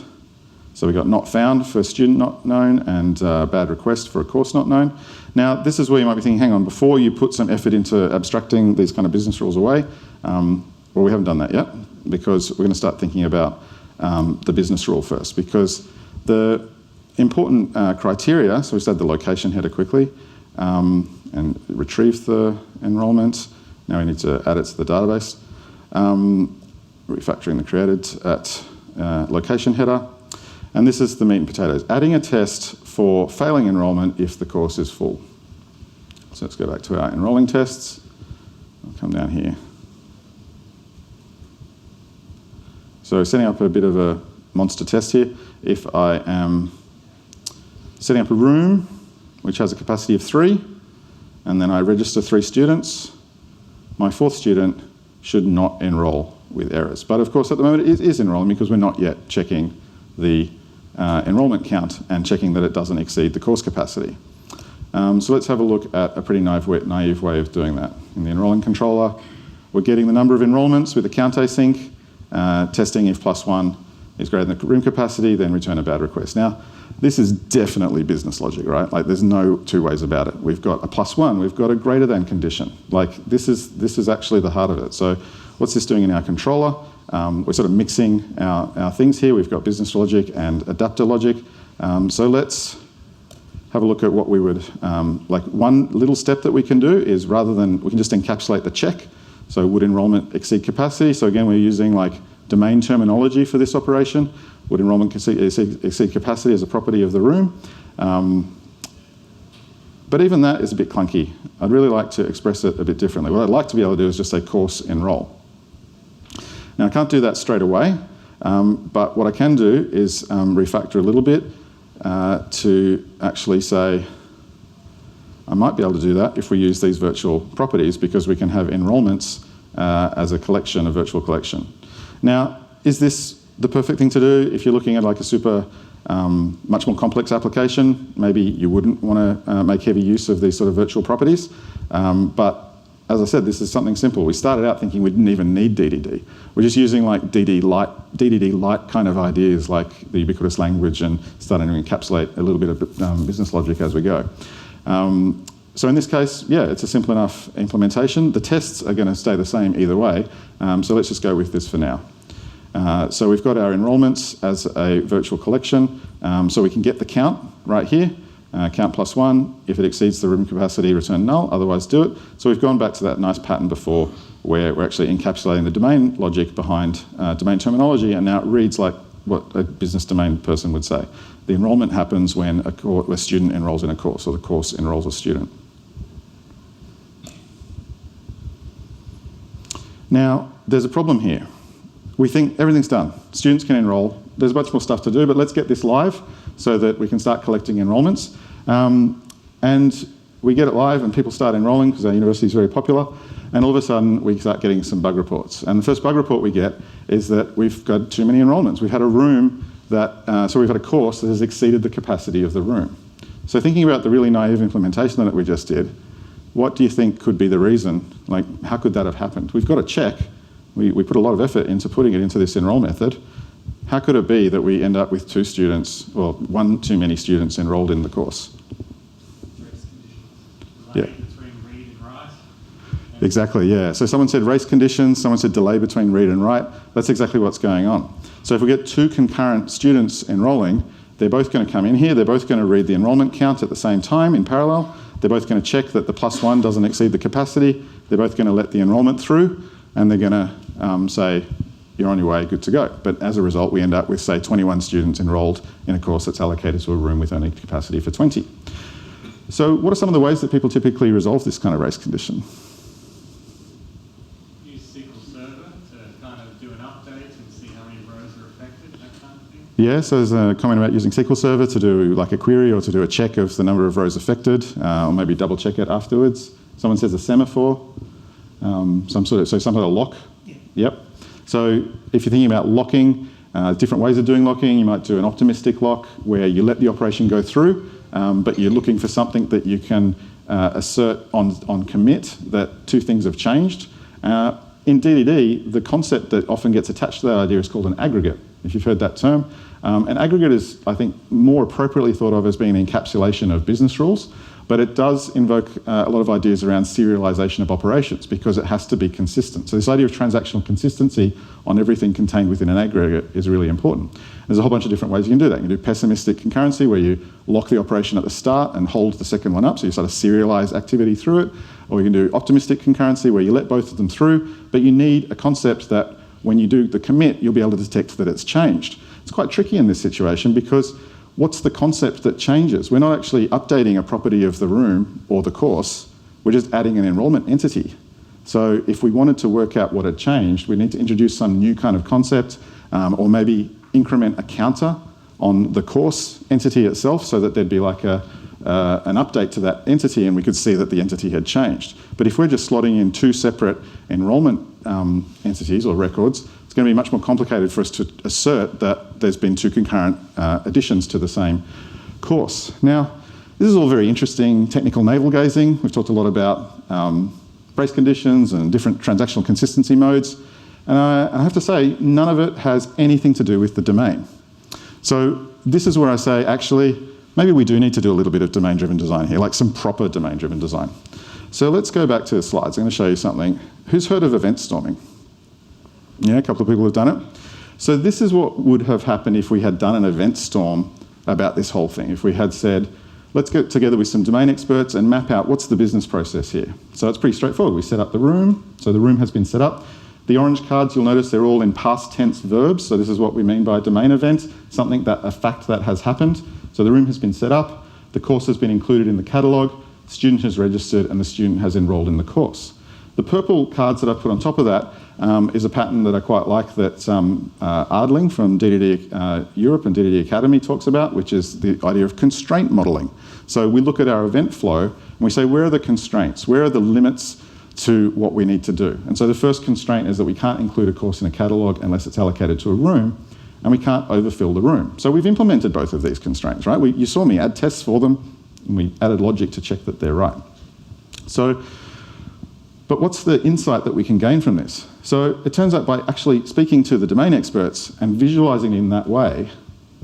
[SPEAKER 1] So we got not found for student not known and bad request for a course not known. Now, this is where you might be thinking, hang on, before you put some effort into abstracting these kind of business rules away, well, we haven't done that yet, because we're going to start thinking about the business rule first, because the important criteria, so we just add the location header quickly and retrieve the enrolment. Now we need to add it to the database. refactoring the created at location header. And this is the meat and potatoes, adding a test for failing enrolment if the course is full. So let's go back to our enrolling tests. I'll come down here. So setting up a bit of a monster test here. If I am setting up a room which has a capacity of 3, and then I register 3 students, my 4th student should not enrol with errors. But of course, at the moment, it is enrolling because we're not yet checking the enrolment count and checking that it doesn't exceed the course capacity. So let's have a look at a pretty naive way of doing that. In the enrolling controller, we're getting the number of enrolments with the count async, testing if +1 is greater than the room capacity, then return a bad request. Now, this is definitely business logic, right? Like, there's no two ways about it. We've got a +1, we've got a greater than condition. Like, this is actually the heart of it. So what's this doing in our controller? We're sort of mixing our things here. We've got business logic and adapter logic. So let's have a look at what we would, like one little step that we can do is rather than, we can just encapsulate the check. So would enrolment exceed capacity? So again, we're using like domain terminology for this operation. Would enrolment exceed capacity as a property of the room? But even that is a bit clunky. I'd really like to express it a bit differently. What I'd like to be able to do is just say course enroll. Now, I can't do that straight away, but what I can do is refactor a little bit to actually say, I might be able to do that if we use these virtual properties because we can have enrolments as a collection, a virtual collection. Now, is this the perfect thing to do if you're looking at like a super much more complex application? Maybe you wouldn't want to make heavy use of these sort of virtual properties, but as I said, this is something simple. We started out thinking we didn't even need DDD. We're just using like DDD light kind of ideas like the Ubiquitous language and starting to encapsulate a little bit of business logic as we go. So in this case, yeah, it's a simple enough implementation. The tests are going to stay the same either way, so let's just go with this for now. So we've got our enrolments as a virtual collection, so we can get the count right here. Count +1, if it exceeds the room capacity, return null, otherwise do it. So we've gone back to that nice pattern before where we're actually encapsulating the domain logic behind domain terminology, and now it reads like what a business domain person would say. The enrolment happens when a student enrolls in a course, or the course enrolls a student. Now, there's a problem here. We think everything's done. Students can enrol. There's much more stuff to do, but let's get this live so that we can start collecting enrolments. And we get it live and people start enrolling because our university is very popular. And all of a sudden, we start getting some bug reports. And the first bug report we get is that we've got too many enrolments. We've had a room that, so we've had a course that has exceeded the capacity of the room. So thinking about the really naive implementation that we just did, what do you think could be the reason? Like, how could that have happened? We've got a check. We put a lot of effort into putting it into this enroll method. How could it be that we end up with 2 students, well, 1 too many students enrolled in the course? Yeah.
[SPEAKER 2] Between read and write.
[SPEAKER 1] Exactly, yeah. So someone said race conditions, someone said delay between read and write. That's exactly what's going on. So if we get 2 concurrent students enrolling, they're both going to come in here, they're both going to read the enrolment count at the same time in parallel, they're both going to check that the +1 doesn't exceed the capacity, they're both going to let the enrolment through, and they're going to say, you're on your way, good to go. But as a result, we end up with, say, 21 students enrolled in a course that's allocated to a room with only capacity for 20. So what are some of the ways that people typically resolve this kind of race condition?
[SPEAKER 2] Use SQL Server to kind of do an update and see how many rows are affected, that kind of thing.
[SPEAKER 1] Yeah, so there's a comment about using SQL Server to do like a query or to do a check of the number of rows affected, or maybe double check it afterwards. Someone says a semaphore, some sort of lock. Yeah. Yep. So if you're thinking about locking, different ways of doing locking, you might do an optimistic lock where you let the operation go through, but you're looking for something that you can assert on commit that 2 things have changed. In DDD, the concept that often gets attached to that idea is called an aggregate, if you've heard that term. An aggregate is, I think, more appropriately thought of as being an encapsulation of business rules, but it does invoke a lot of ideas around serialization of operations because it has to be consistent. So this idea of transactional consistency on everything contained within an aggregate is really important. There's a whole bunch of different ways you can do that. You can do pessimistic concurrency where you lock the operation at the start and hold the second one up, so you sort of serialize activity through it. Or you can do optimistic concurrency where you let both of them through, but you need a concept that when you do the commit, you'll be able to detect that it's changed. It's quite tricky in this situation because what's the concept that changes? We're not actually updating a property of the room or the course, we're just adding an enrolment entity. So if we wanted to work out what had changed, we need to introduce some new kind of concept or maybe increment a counter on the course entity itself so that there'd be like an update to that entity and we could see that the entity had changed. But if we're just slotting in two separate enrolment entities or records, it's going to be much more complicated for us to assert that there's been two concurrent additions to the same course. Now, this is all very interesting technical navel-gazing. We've talked a lot about brace conditions and different transactional consistency modes. And I have to say, none of it has anything to do with the domain. So this is where I say, actually, maybe we do need to do a little bit of domain-driven design here, like some proper domain-driven design. So let's go back to the slides. I'm going to show you something. Who's heard of event storming? Yeah, a couple of people have done it. So this is what would have happened if we had done an event storm about this whole thing. If we had said, let's get together with some domain experts and map out what's the business process here. So it's pretty straightforward. We set up the room. So the room has been set up. The orange cards, you'll notice they're all in past tense verbs. So this is what we mean by domain event, a fact that has happened. So the room has been set up. The course has been included in the catalogue. The student has registered and the student has enrolled in the course. The purple cards that I put on top of that is a pattern that I quite like that Ardling from DDD Europe and DDD Academy talks about, which is the idea of constraint modelling. So we look at our event flow and we say, where are the constraints? Where are the limits to what we need to do? And so the first constraint is that we can't include a course in a catalogue unless it's allocated to a room, and we can't overfill the room. So we've implemented both of these constraints, right? You saw me add tests for them, and we added logic to check that they're right. So, but what's the insight that we can gain from this? So it turns out by actually speaking to the domain experts and visualizing in that way,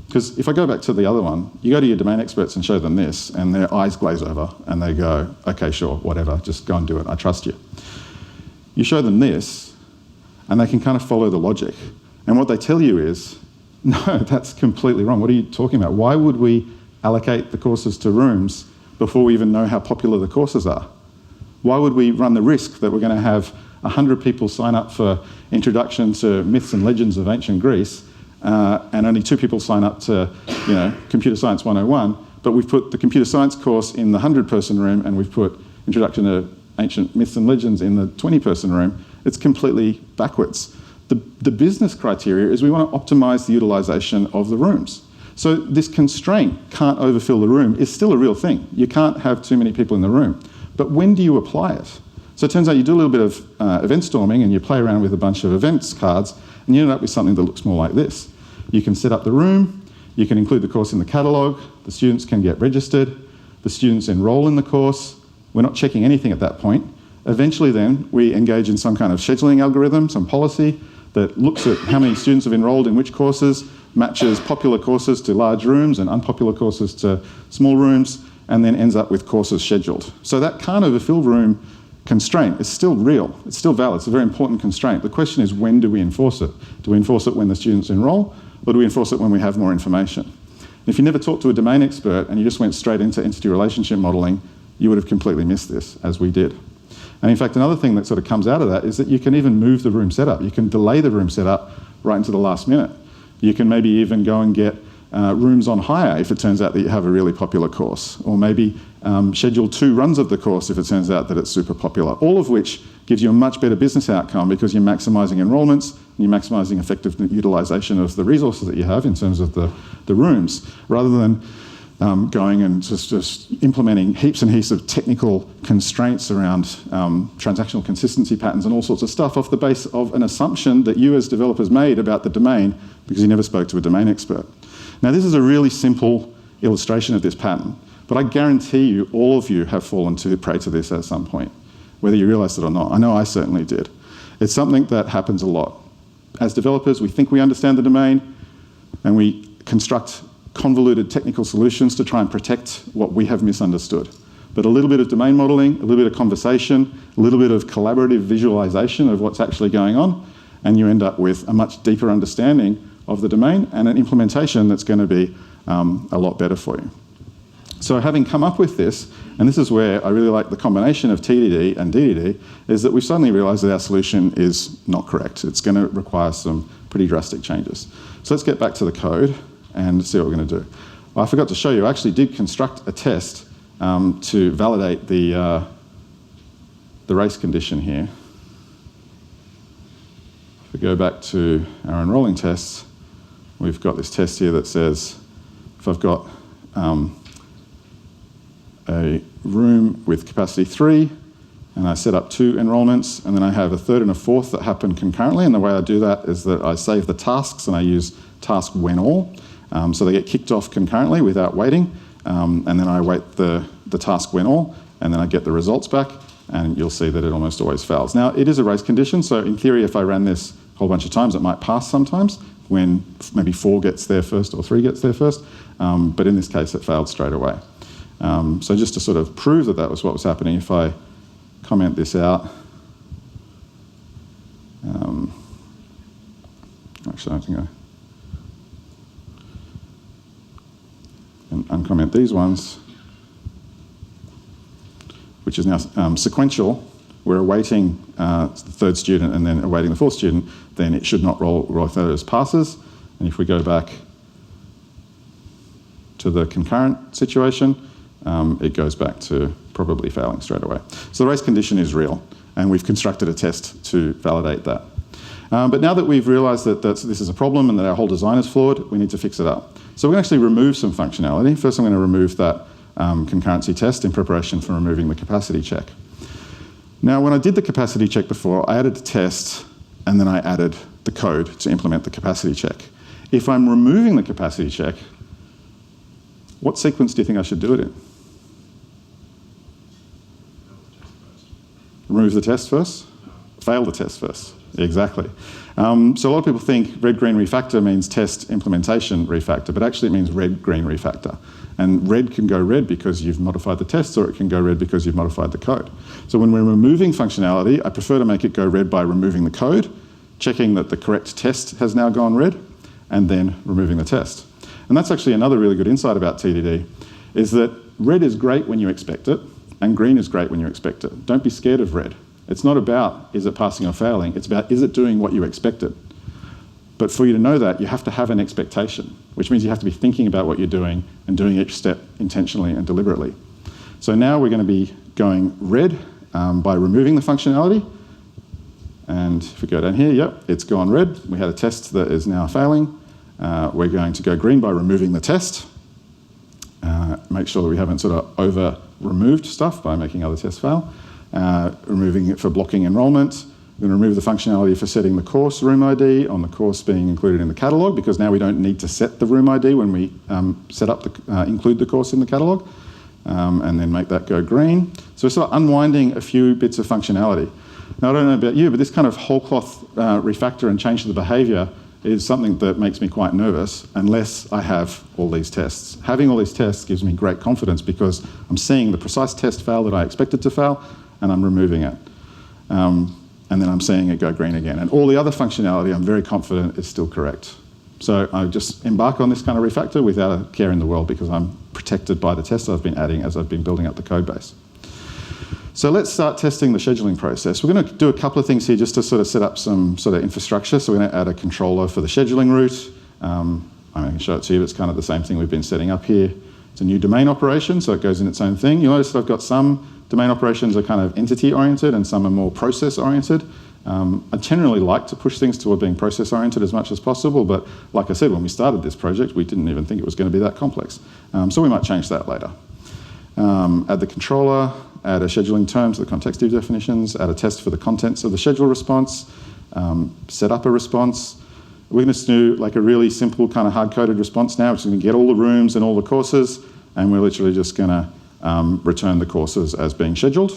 [SPEAKER 1] because if I go back to the other one, you go to your domain experts and show them this, and their eyes glaze over, and they go, okay, sure, whatever, just go and do it, I trust you. You show them this, and they can kind of follow the logic. And what they tell you is, no, that's completely wrong. What are you talking about? Why would we allocate the courses to rooms before we even know how popular the courses are? Why would we run the risk that we're going to have 100 people sign up for Introduction to Myths and Legends of Ancient Greece, and only 2 people sign up to, Computer Science 101, but we've put the Computer Science course in the 100-person room and we've put Introduction to Ancient Myths and Legends in the 20-person room? It's completely backwards. The business criteria is we want to optimize the utilization of the rooms. So this constraint, can't overfill the room, is still a real thing. You can't have too many people in the room. But when do you apply it? So it turns out you do a little bit of event storming and you play around with a bunch of events cards and you end up with something that looks more like this. You can set up the room, you can include the course in the catalogue, the students can get registered, the students enrol in the course. We're not checking anything at that point. Eventually then, we engage in some kind of scheduling algorithm, some policy that looks at how many students have enrolled in which courses, matches popular courses to large rooms and unpopular courses to small rooms, and then ends up with courses scheduled. So that can't overfill room constraint is still real. It's still valid. It's a very important constraint. The question is, when do we enforce it? Do we enforce it when the students enroll, or do we enforce it when we have more information? And if you never talked to a domain expert and you just went straight into entity relationship modelling, you would have completely missed this, as we did. And in fact, another thing that sort of comes out of that is that you can even move the room setup. You can delay the room setup right into the last minute. You can maybe even go and get rooms on hire if it turns out that you have a really popular course, or maybe schedule 2 runs of the course if it turns out that it's super popular, all of which gives you a much better business outcome because you're maximising enrolments, and you're maximising effective utilisation of the resources that you have in terms of the rooms, rather than going and just implementing heaps and heaps of technical constraints around transactional consistency patterns and all sorts of stuff off the base of an assumption that you as developers made about the domain because you never spoke to a domain expert. Now, this is a really simple illustration of this pattern, but I guarantee you all of you have fallen prey to this at some point, whether you realise it or not. I know I certainly did. It's something that happens a lot. As developers, we think we understand the domain, and we construct convoluted technical solutions to try and protect what we have misunderstood. But a little bit of domain modelling, a little bit of conversation, a little bit of collaborative visualisation of what's actually going on, and you end up with a much deeper understanding of the domain and an implementation that's going to be a lot better for you. So having come up with this, and this is where I really like the combination of TDD and DDD, is that we've suddenly realised that our solution is not correct. It's going to require some pretty drastic changes. So let's get back to the code and see what we're going to do. Well, I forgot to show you, I actually did construct a test to validate the race condition here. If we go back to our enrolling tests, we've got this test here that says if I've got a room with capacity 3, and I set up 2 enrolments, and then I have a third and a fourth that happen concurrently, and the way I do that is that I save the tasks and I use task when all, so they get kicked off concurrently without waiting, and then I wait the task when all, and then I get the results back, and you'll see that it almost always fails. Now, it is a race condition, so in theory, if I ran this a whole bunch of times, it might pass sometimes, when maybe 4 gets there first or 3 gets there first, but in this case, it failed straight away. So just to sort of prove that that was what was happening, if I comment this out, actually I think I can uncomment these ones, which is now sequential. We're awaiting the third student and then awaiting the fourth student, then it should not roll those as passes. And if we go back to the concurrent situation, it goes back to probably failing straight away. So the race condition is real, and we've constructed a test to validate that. But now that we've realised that this is a problem and that our whole design is flawed, we need to fix it up. So we're going to actually remove some functionality. First, I'm going to remove that concurrency test in preparation for removing the capacity check. Now, when I did the capacity check before, I added the test, and then I added the code to implement the capacity check. If I'm removing the capacity check, what sequence do you think I should do it in? Remove the test first? Fail the test first. Exactly. So a lot of people think red-green refactor means test implementation refactor, but actually it means red-green refactor. And red can go red because you've modified the tests, or it can go red because you've modified the code. So when we're removing functionality, I prefer to make it go red by removing the code, checking that the correct test has now gone red, and then removing the test. And that's actually another really good insight about TDD, is that red is great when you expect it, and green is great when you expect it. Don't be scared of red. It's not about is it passing or failing, it's about is it doing what you expected. But for you to know that, you have to have an expectation, which means you have to be thinking about what you're doing and doing each step intentionally and deliberately. So now we're going to be going red by removing the functionality. And if we go down here, yep, it's gone red. We had a test that is now failing. We're going to go green by removing the test. Make sure that we haven't sort of over-removed stuff by making other tests fail. Removing it for blocking enrolment. We're going to remove the functionality for setting the course room ID on the course being included in the catalogue, because now we don't need to set the room ID when we set up include the course in the catalogue, and then make that go green. So we're sort of unwinding a few bits of functionality. Now, I don't know about you, but this kind of whole cloth refactor and change to the behaviour is something that makes me quite nervous unless I have all these tests. Having all these tests gives me great confidence because I'm seeing the precise test fail that I expected to fail, and I'm removing it. And then I'm seeing it go green again. And all the other functionality, I'm very confident, is still correct. So I just embark on this kind of refactor without a care in the world because I'm protected by the tests I've been adding as I've been building up the code base. So let's start testing the scheduling process. We're going to do a couple of things here just to sort of set up some sort of infrastructure. So we're going to add a controller for the scheduling route. I can show it to you, but it's kind of the same thing we've been setting up here. It's a new domain operation, so it goes in its own thing. You'll notice that I've got some domain operations are kind of entity-oriented and some are more process-oriented. I generally like to push things toward being process-oriented as much as possible, but like I said, when we started this project, we didn't even think it was going to be that complex. So we might change that later. Add the controller, add a scheduling term to the contextive definitions, add a test for the contents of the schedule response, set up a response. We're going to do like a really simple kind of hard-coded response now, which is going to get all the rooms and all the courses, and we're literally just going to return the courses as being scheduled,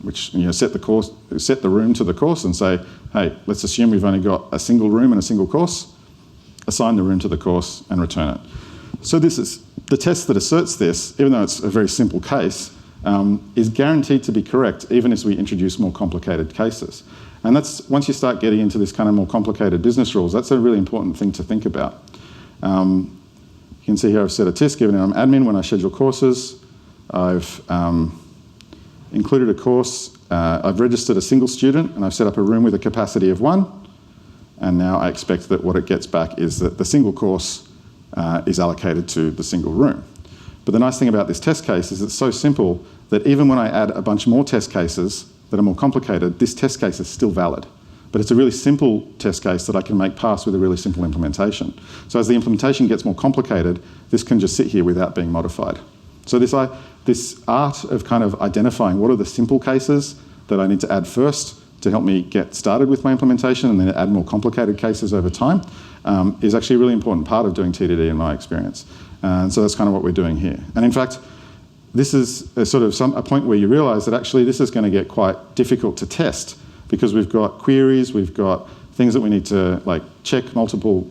[SPEAKER 1] which set the room to the course and say, hey, let's assume we've only got a single room and a single course, assign the room to the course and return it. So this is the test that asserts this, even though it's a very simple case, is guaranteed to be correct even as we introduce more complicated cases. And that's once you start getting into this kind of more complicated business rules, that's a really important thing to think about. can see here I've set a TIS given I'm admin when I schedule courses. I've included a course. I've registered a single student and I've set up a room with a capacity of 1. And now I expect that what it gets back is that the single course is allocated to the single room. But the nice thing about this test case is it's so simple that even when I add a bunch more test cases that are more complicated, this test case is still valid. But it's a really simple test case that I can make pass with a really simple implementation. So as the implementation gets more complicated, this can just sit here without being modified. So this art of kind of identifying what are the simple cases that I need to add first to help me get started with my implementation and then add more complicated cases over time is actually a really important part of doing TDD in my experience. And so that's kind of what we're doing here. And in fact, this is a sort of a point where you realise that actually this is going to get quite difficult to test because we've got queries, we've got things that we need to like check multiple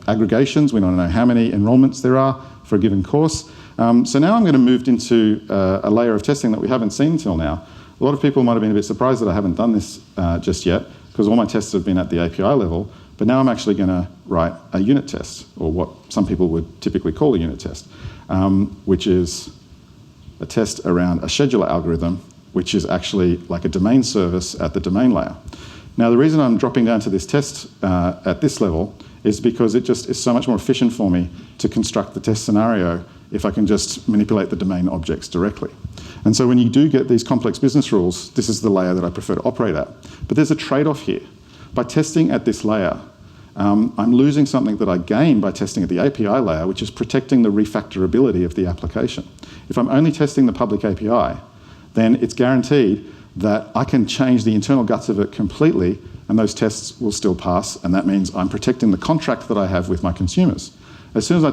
[SPEAKER 1] aggregations. We don't know how many enrolments there are for a given course. So now I'm going to move into a layer of testing that we haven't seen till now. A lot of people might have been a bit surprised that I haven't done this just yet because all my tests have been at the API level, but now I'm actually going to write a unit test, or what some people would typically call a unit test, which is a test around a scheduler algorithm, which is actually like a domain service at the domain layer. Now, the reason I'm dropping down to this test at this level is because it just is so much more efficient for me to construct the test scenario if I can just manipulate the domain objects directly. And so when you do get these complex business rules, this is the layer that I prefer to operate at. But there's a trade-off here. By testing at this layer, I'm losing something that I gain by testing at the API layer, which is protecting the refactorability of the application. If I'm only testing the public API, then it's guaranteed that I can change the internal guts of it completely and those tests will still pass, and that means I'm protecting the contract that I have with my consumers. As soon as I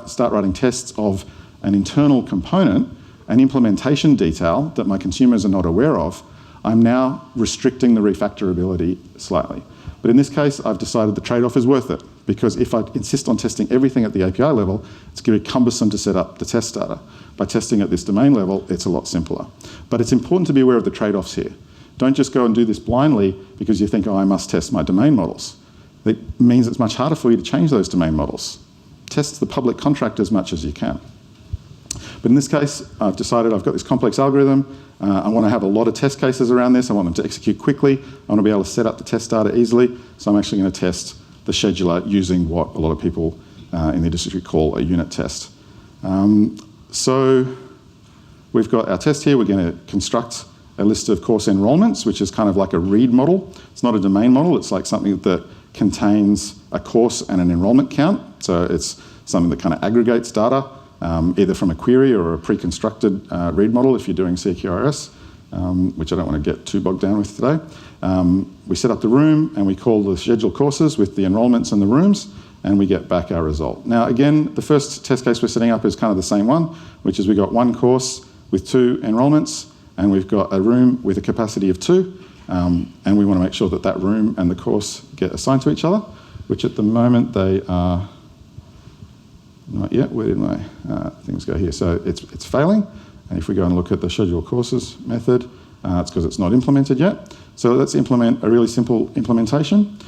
[SPEAKER 1] start writing tests of an internal component, an implementation detail that my consumers are not aware of, I'm now restricting the refactorability slightly. But in this case, I've decided the trade-off is worth it, because if I insist on testing everything at the API level, it's going to be cumbersome to set up the test data. By testing at this domain level, it's a lot simpler. But it's important to be aware of the trade-offs here. Don't just go and do this blindly because you think, oh, I must test my domain models. It means it's much harder for you to change those domain models. Test the public contract as much as you can. But in this case, I've decided I've got this complex algorithm. I want to have a lot of test cases around this. I want them to execute quickly. I want to be able to set up the test data easily. So I'm actually going to test the scheduler using what a lot of people in the industry call a unit test. So we've got our test here. We're going to construct a list of course enrolments, which is kind of like a read model. It's not a domain model. It's like something that contains a course and an enrolment count. So it's something that kind of aggregates data, either from a query or a pre-constructed read model if you're doing CQRS, which I don't want to get too bogged down with today. We set up the room and we call the scheduled courses with the enrolments and the rooms, and we get back our result. Now again, the first test case we're setting up is kind of the same one, which is we got one course with 2 enrolments, and we've got a room with a capacity of 2, and we want to make sure that that room and the course get assigned to each other, which at the moment they are not yet. Where did my things go here? So it's failing, and if we go and look at the schedule courses method, it's because it's not implemented yet. So let's implement a really simple implementation.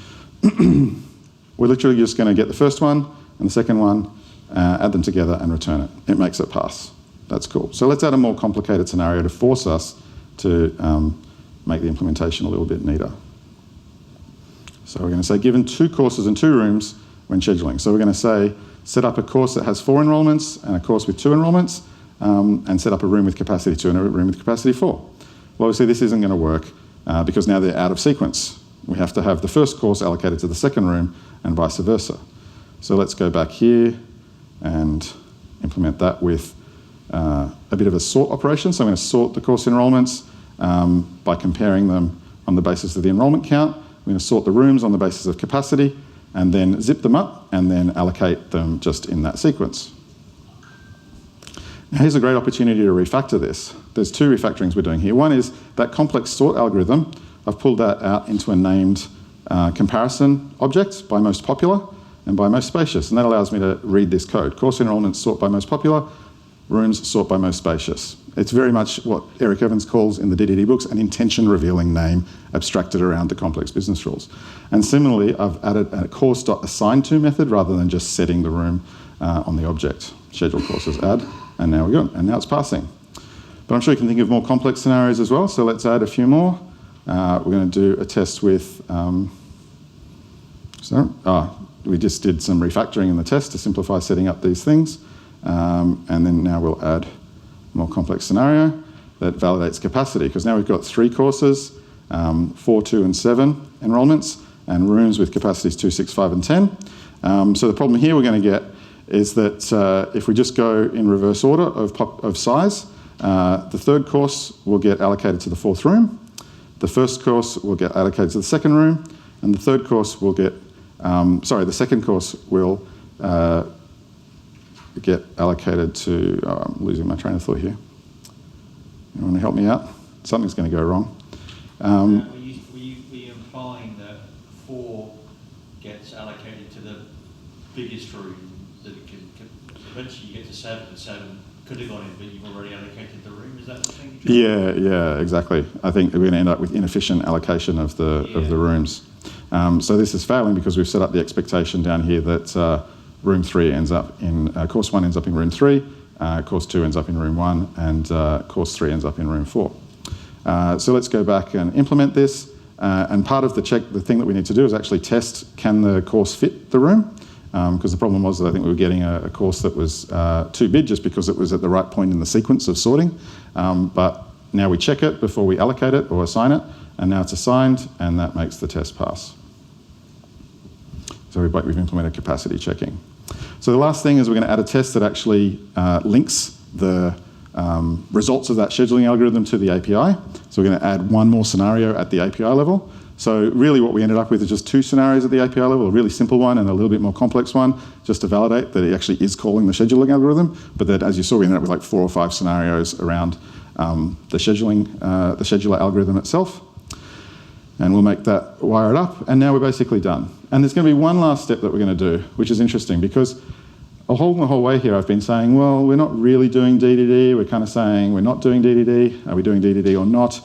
[SPEAKER 1] We're literally just going to get the first one and the second one, add them together and return it. It makes it pass. That's cool. So let's add a more complicated scenario to force us to make the implementation a little bit neater. So we're going to say given 2 courses and 2 rooms when scheduling. So we're going to say set up a course that has 4 enrolments and a course with 2 enrolments, and set up a room with capacity 2 and a room with capacity 4. Well, obviously this isn't going to work because now they're out of sequence. We have to have the first course allocated to the second room and vice versa. So let's go back here and implement that with a bit of a sort operation. So I'm going to sort the course enrolments by comparing them on the basis of the enrolment count. I'm going to sort the rooms on the basis of capacity and then zip them up and then allocate them just in that sequence. Now here's a great opportunity to refactor this. There's 2 refactorings we're doing here. One is that complex sort algorithm. I've pulled that out into a named comparison object by most popular and by most spacious, and that allows me to read this code. Course enrolments sort by most popular, rooms sort by most spacious. It's very much what Eric Evans calls in the DDD books an intention-revealing name abstracted around the complex business rules. And similarly, I've added a course.assignedTo method rather than just setting the room on the object. Schedule courses add, and now we're good, and now it's passing. But I'm sure you can think of more complex scenarios as well, so let's add a few more. We're going to do a test with, we just did some refactoring in the test to simplify setting up these things. And then now we'll add a more complex scenario that validates capacity, because now we've got 3 courses, 4, 2, and 7 enrolments, and rooms with capacities 2, 6, 5, and 10. So the problem here we're going to get is that if we just go in reverse order of size, the 3rd course will get allocated to the 4th room, the 1st course will get allocated to the 2nd room, and the 3rd course will get, the 2nd course will get allocated to, I'm losing my train of thought here. You want to help me out? Something's going to go wrong.
[SPEAKER 4] Were you implying that 4 gets allocated to the biggest room that it can eventually you get to 7, and 7 could have gone in, but you've already allocated the room? Is that the thing?
[SPEAKER 1] Yeah, exactly. I think we're going to end up with inefficient allocation of the rooms. So this is failing because we've set up the expectation down here that room 3 ends up in, course 1 ends up in room 3, course 2 ends up in room 1, and course 3 ends up in room 4. So let's go back and implement this. And part of the thing that we need to do is actually test, can the course fit the room? Because the problem was that I think we were getting a course that was too big just because it was at the right point in the sequence of sorting. But now we check it before we allocate it or assign it, and now it's assigned, and that makes the test pass. So we've implemented capacity checking. So the last thing is we're going to add a test that actually links the results of that scheduling algorithm to the API. So we're going to add one more scenario at the API level. So really what we ended up with is just 2 scenarios at the API level, a really simple one and a little bit more complex one, just to validate that it actually is calling the scheduling algorithm. But that, as you saw, we ended up with like 4 or 5 scenarios around the scheduler algorithm itself. And we'll make that wire it up, and now we're basically done. And there's going to be one last step that we're going to do, which is interesting, because the whole way here I've been saying, well, we're not really doing DDD, we're kind of saying we're not doing DDD, are we doing DDD or not?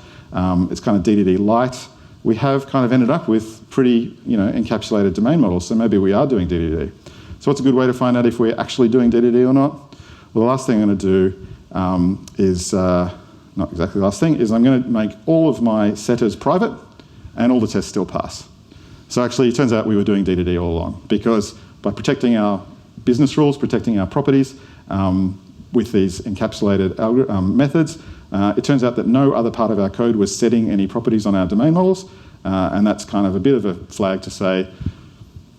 [SPEAKER 1] It's kind of DDD light. We have kind of ended up with pretty encapsulated domain models, so maybe we are doing DDD. So what's a good way to find out if we're actually doing DDD or not? Well, the last thing I'm going to do is, not exactly the last thing, is I'm going to make all of my setters private, and all the tests still pass. So actually, it turns out we were doing DDD all along, because by protecting our business rules, protecting our properties with these encapsulated methods, it turns out that no other part of our code was setting any properties on our domain models, and that's kind of a bit of a flag to say,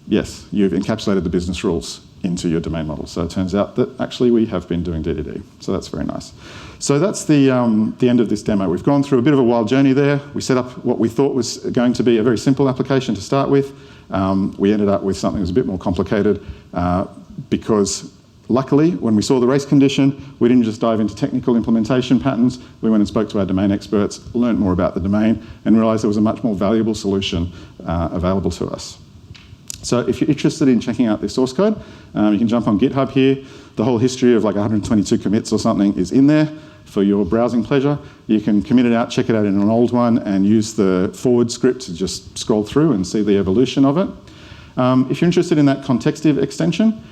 [SPEAKER 1] yes, you've encapsulated the business rules into your domain model. So it turns out that actually we have been doing DDD. So that's very nice. So that's the end of this demo. We've gone through a bit of a wild journey there. We set up what we thought was going to be a very simple application to start with. We ended up with something that was a bit more complicated because luckily, when we saw the race condition, we didn't just dive into technical implementation patterns. We went and spoke to our domain experts, learned more about the domain, and realised there was a much more valuable solution available to us. So if you're interested in checking out this source code, you can jump on GitHub here. The whole history of like 122 commits or something is in there for your browsing pleasure. You can commit it out, check it out in an old one, and use the forward script to just scroll through and see the evolution of it. If you're interested in that contextive extension,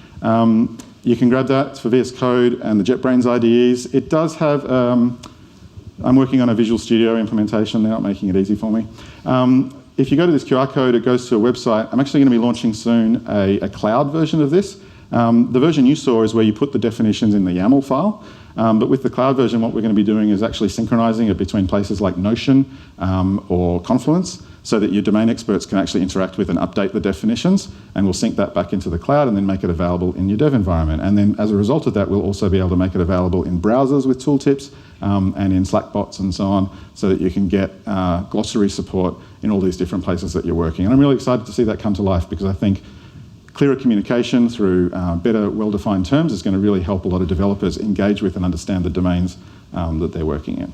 [SPEAKER 1] you can grab that. It's for VS Code and the JetBrains IDEs. It does have, I'm working on a Visual Studio implementation. They're not making it easy for me. If you go to this QR code, it goes to a website. I'm actually going to be launching soon a cloud version of this. The version you saw is where you put the definitions in the YAML file. But with the cloud version, what we're going to be doing is actually synchronizing it between places like Notion or Confluence, so that your domain experts can actually interact with and update the definitions, and we'll sync that back into the cloud and then make it available in your dev environment. And then as a result of that, we'll also be able to make it available in browsers with tooltips and in Slack bots and so on, so that you can get glossary support in all these different places that you're working. And I'm really excited to see that come to life, because I think clearer communication through better, well-defined terms is going to really help a lot of developers engage with and understand the domains that they're working in.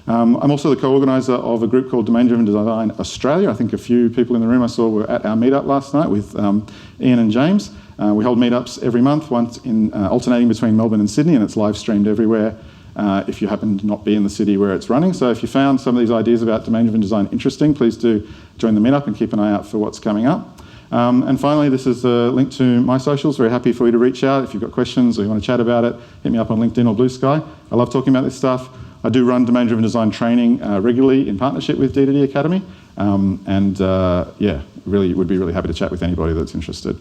[SPEAKER 1] I'm also the co-organiser of a group called Domain Driven Design Australia. I think a few people in the room I saw were at our meetup last night with Ian and James. We hold meetups every month, once in alternating between Melbourne and Sydney, and it's live streamed everywhere if you happen to not be in the city where it's running. So if you found some of these ideas about domain-driven design interesting, please do join the meetup and keep an eye out for what's coming up. And finally, this is a link to my socials. Very happy for you to reach out if you've got questions or you want to chat about it. Hit me up on LinkedIn or Blue Sky. I love talking about this stuff. I do run domain-driven design training regularly in partnership with DDD Academy. Yeah, really would be really happy to chat with anybody that's interested.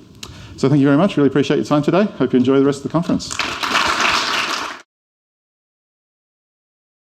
[SPEAKER 1] So thank you very much. Really appreciate your time today. Hope you enjoy the rest of the conference.